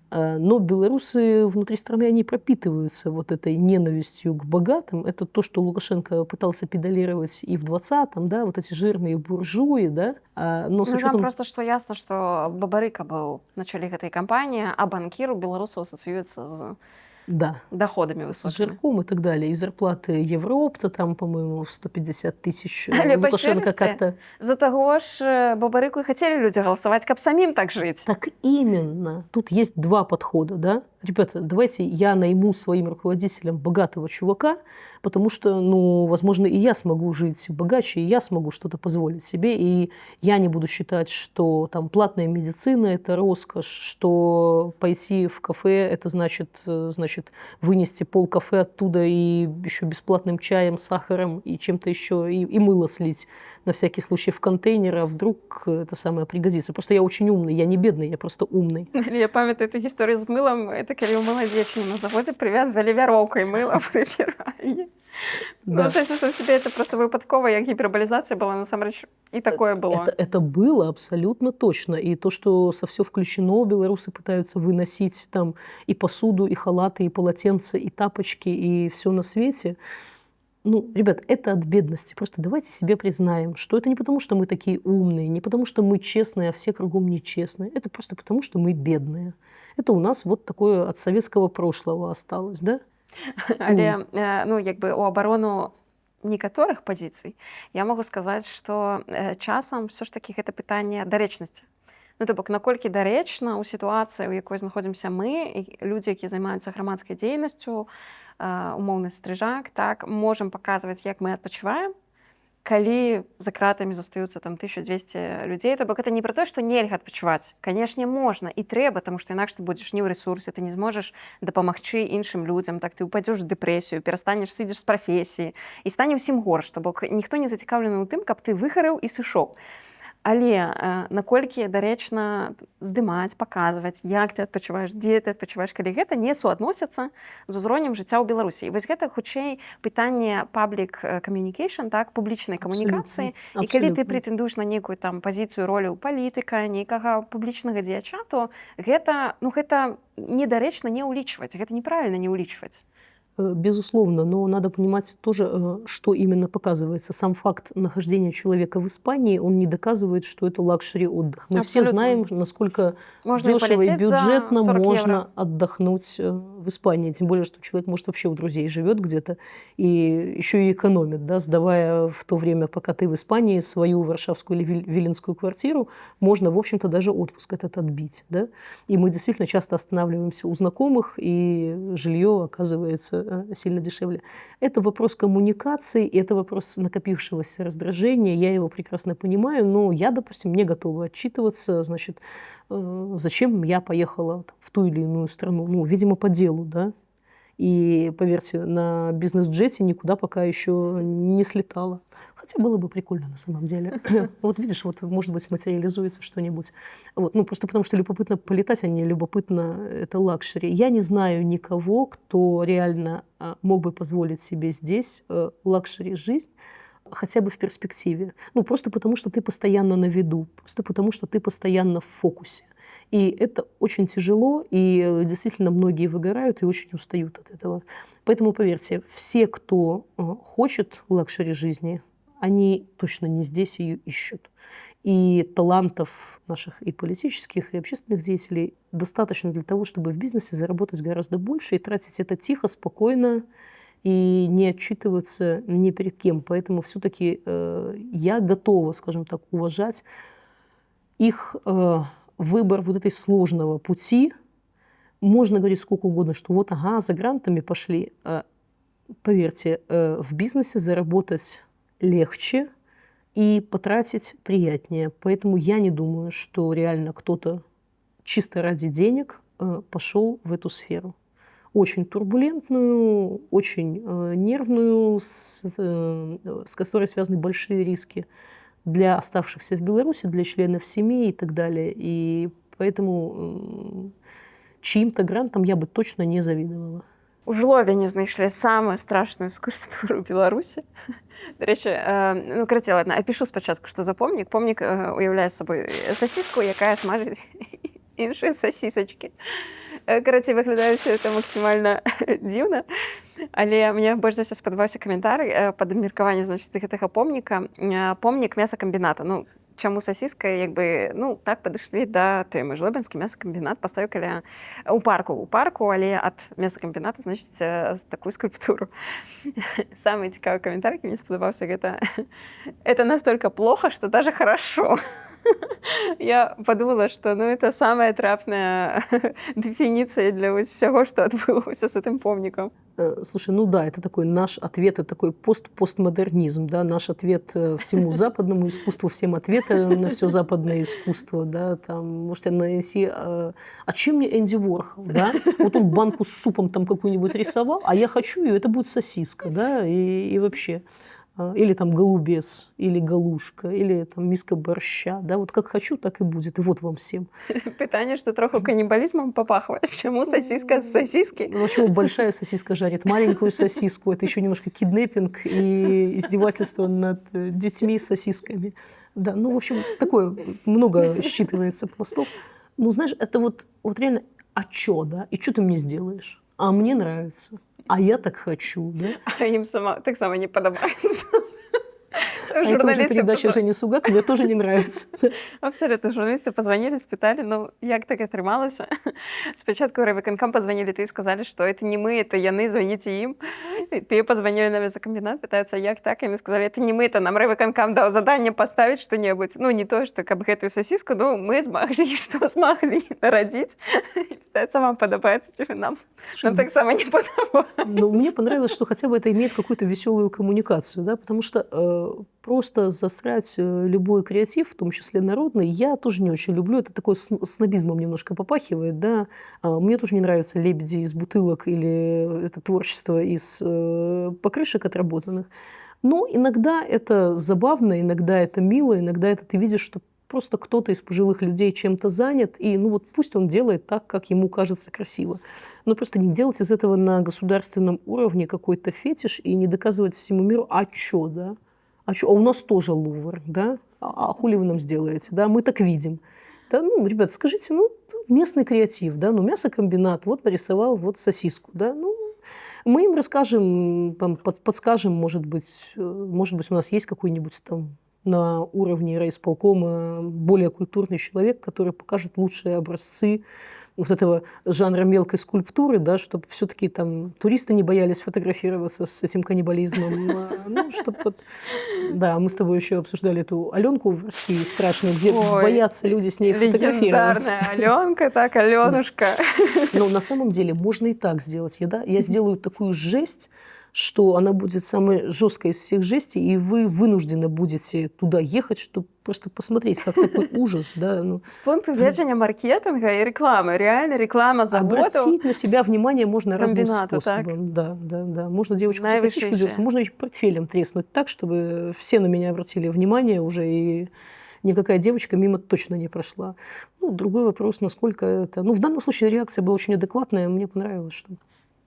но белорусы внутри страны, они пропитываются вот этой ненавистью к богатым. Это то, что Лукашенко пытался педалировать и в 20-м, да, вот эти жирные буржуи, да. Но с учетом... Там просто что ясно, что Бабарыка был в начале этой кампании, а банкир у белорусов ассоциируется с доходами высокими. С жирком и так далее. И зарплаты Евроопта там, по-моему, в 150 тысяч. Лукашенко как-то... За того ж Бабарыку и хотели люди голосовать, как самим так жить. Так именно. Тут есть два подхода, да. Ребята, давайте я найму своим руководителем богатого чувака, потому что, ну, возможно, и я смогу жить богаче, и я смогу что-то позволить себе, и я не буду считать, что там платная медицина – это роскошь, что пойти в кафе – это значит вынести пол кафе оттуда и еще бесплатным чаем, сахаром и чем-то еще, и мыло слить на всякий случай в контейнер, а вдруг это самое пригодится. Просто я очень умный, я не бедный, я просто умный. Я памятаю эту историю с мылом. Это когда у молодечни на заводе привязывали вяроўкай мыло в прибиральне. Да. Ну, кстати, что у тебя это просто выпадково, як гиперболизация была, насамрэч, и такое было. Это было абсолютно точно. И то, что со все включено, белорусы пытаются выносить там и посуду, и халаты, и полотенца, и тапочки, и все на свете. Ну, ребят, это от бедности. Просто давайте себе признаем, что это не потому, что мы такие умные, не потому, что мы честные, а все кругом нечестные. Это просто потому, что мы бедные. Это у нас вот такое от советского прошлого осталось, да? Але, ну, як бы у абарону некаторых пазіцый я могу сказаць, што часам все ж таки гэта пытанне дарэчнасці. Ну, то бок, наколькі дарэчна ў сітуацыі, у якой знаходзімся мы, людзі, якія займаюцца грамадскай дзейнасцю, умоўны стрыжак, так, можам паказваць, як мы адпачываем, калі за кратамі застаюцца там 1200 людзей, то бок это не пра тое, што нельга адпачываць. Канешне, можна і трэба, таму што інакш ты будзеш не ў рэсурсе, ты не зможаш дапамагчы іншым людзям, так ты ўпадзеш у дэпрэсію, перастанеш сыдзеш з прафесіі і стане ўсім горш, то бок ніхто не зацікаўлены ў тым, каб ты выгарэў і сышоў. Але наколькі дарэчна здымаць, паказваць, як ты адпачываеш, дзе ты адпачываеш, калі гэта не суадносяцца з узроўнем жыцця ў Беларусі. І вось гэта хутчэй пытанне public communication, так, публічнай камунікацыі. І калі ты прэтэндуеш на нейкую там пазіцыю, ролю палітыка, нейкага публічнага дзеяча, то гэта, ну, гэта недарэчна не ўлічваць, гэта неправільна не ўлічваць. Безусловно, но надо понимать тоже, что именно показывается. Сам факт нахождения человека в Испании, он не доказывает, что это лакшери отдых. Мы все знаем, насколько дешево и бюджетно можно отдохнуть в в Испании, тем более, что человек, может, вообще у друзей живет где-то и еще и экономит, да, сдавая в то время, пока ты в Испании, свою варшавскую или виленскую квартиру, можно, в общем-то, даже отпуск этот отбить, да. И мы действительно часто останавливаемся у знакомых, и жилье оказывается сильно дешевле. Это вопрос коммуникации, и это вопрос накопившегося раздражения, я его прекрасно понимаю, но я, допустим, не готова отчитываться, значит, зачем я поехала там в ту или иную страну. Ну, видимо, по делу, да. И, поверьте, на бизнес-джете никуда пока еще не слетала. Хотя было бы прикольно на самом деле. Вот видишь, вот, может быть, материализуется что-нибудь. Вот, ну, просто потому что любопытно полетать, а не любопытно это лакшери. Я не знаю никого, кто реально мог бы позволить себе здесь лакшери-жизнь, хотя бы в перспективе. Ну, просто потому, что ты постоянно на виду, просто потому, что ты постоянно в фокусе. И это очень тяжело, и действительно многие выгорают и очень устают от этого. Поэтому, поверьте, все, кто хочет лакшери жизни, они точно не здесь ее ищут. И талантов наших и политических, и общественных деятелей достаточно для того, чтобы в бизнесе заработать гораздо больше и тратить это тихо, спокойно, и не отчитываться ни перед кем. Поэтому все-таки я готова, скажем так, уважать их выбор вот этой сложного пути. Можно говорить сколько угодно, что вот, ага, за грантами пошли. Поверьте, в бизнесе заработать легче и потратить приятнее. Поэтому я не думаю, что реально кто-то чисто ради денег пошел в эту сферу. Очень турбулентную, очень нервную, с которой связаны большие риски для оставшихся в Беларуси, для членов семьи и так далее. И поэтому чьим-то грантам я бы точно не завидовала. У Жлобіні знайшли самую страшную скульптуру Беларусі. До речі, ну, карацей, ладно, апишу спачатку, што за помнік. Помнік уяўляе сабой сасіску, якая смажыць іншыя сасісачкі. Карацей, выглядае ўсё это максімальна дзіўна. Але мне больш за ўсё спадабаўся каментарый пад абмеркаваннем, значыць, гэтага помніка. Помнік мясакамбіната. Ну, чаму сасіска, як бы, ну, так падышлі да тэмы. Жлобінскі мясакамбінат паставіў каля у парку, але ад мясакамбіната, значыць, такую скульптуру. Самый цікавы каментарый, мне спадабаўся, гэта это настолько плохо, что даже хорошо. Я подумала, что ну, это самая трапная дефиниция для всего, что отбылось с этим помником. Слушай, ну да, это такой наш ответ, это такой постмодернизм, да, наш ответ всему западному искусству, всем ответы на все западное искусство, да, там, можете найти, а чем мне Энди Уорхол, да, вот он банку с супом там какую-нибудь рисовал, а я хочу ее, это будет сосиска, да, и вообще. Или там голубец, или галушка, или там миска борща. Да, вот как хочу, так и будет. И вот вам всем. Питание, что троху каннибализмом попахивает. Чему сосиска с сосиски? Ну, почему большая сосиска жарит маленькую сосиску? Это еще немножко киднеппинг и издевательство над детьми с сосисками. Да, ну, в общем, такое много считывается пластов. Ну, знаешь, это вот реально, а чё, да? И что ты мне сделаешь? А мне нравится. А я так хочу, да? А им так само не подобается. А это уже передача Жені Сугак, мне тоже не нравится. Абсолютно. Журналисты позвонили, спитали, ну, як так атрымалася. Спачатку райвыканкам позвонили, ты сказали, что это не мы, это яны, звоните им. Ты позвонили на мясокомбинат, пытаются, як так, и они сказали, это не мы, это нам райвыканкам дал задание поставить что-нибудь. Ну, не то, что как бы эту сосиску, но мы смогли, что смогли народить. Пытаются, вам подобается, типа нам. Нам так само не подобается. Ну, мне понравилось, что хотя бы это имеет какую-то веселую коммуникацию, да, потому что просто засрать любой креатив, в том числе народный, я тоже не очень люблю. Это такой снобизмом немножко попахивает, да. Мне тоже не нравятся лебеди из бутылок или это творчество из покрышек отработанных. Но иногда это забавно, иногда это мило, иногда это ты видишь, что просто кто-то из пожилых людей чем-то занят, и ну вот пусть он делает так, как ему кажется красиво. Но просто не делать из этого на государственном уровне какой-то фетиш и не доказывать всему миру, а чё, да? А у нас тоже Лувр, да? А хули вы нам сделаете, да? Мы так видим. Да, ну, ребята, скажите, ну, местный креатив, да? Ну, мясокомбинат, вот нарисовал вот сосиску, да? Ну, мы им расскажем, подскажем, может быть, у нас есть какой-нибудь там на уровне райисполкома более культурный человек, который покажет лучшие образцы вот этого жанра мелкой скульптуры, да, чтобы все-таки там туристы не боялись фотографироваться с этим каннибализмом. Ну, чтобы вот... Да, мы с тобой еще обсуждали эту Аленку в России страшную, где боятся люди с ней фотографироваться. Легендарная Аленка, так, Аленушка. Но на самом деле можно и так сделать. Я сделаю такую жесть, что она будет самой жесткой из всех жестей, и вы вынуждены будете туда ехать, чтобы просто посмотреть, как такой ужас. Да, ну. С пункту зрения маркетинга и рекламы. Реально реклама заводу. Обратить на себя внимание можно разным Комбинату, способом. Да. Можно девочку за косичку Наивысшее. сделать, можно ее портфелем треснуть так, чтобы все на меня обратили внимание уже, и никакая девочка мимо точно не прошла. Ну, другой вопрос, насколько это... Ну, в данном случае реакция была очень адекватная, мне понравилось, что...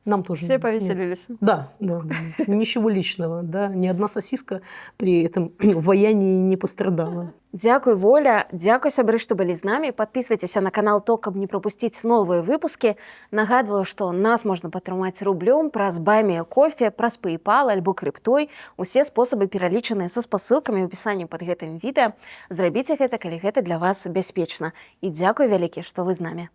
Нам тоже. Все повеселились. Да. Ничего личного. Да. Ни одна сосиска при этом ваянии не пострадала. Дзякуй, Воля. Дзякуй, сябры, што былі з намі. Подписывайтеся на канал то, каб не пропусціць новыя выпускі. Нагадваю, што нас можна падтрымаць рублём праз Баймія Кофе, праз PayPal альбо криптой. Усе спосабы пералічаныя са спасылкамі ў апісанні пад гэтым відэа. Зрабіце гэта, калі гэта для вас бяспечна. І дзякуй вялікі, што вы з намі.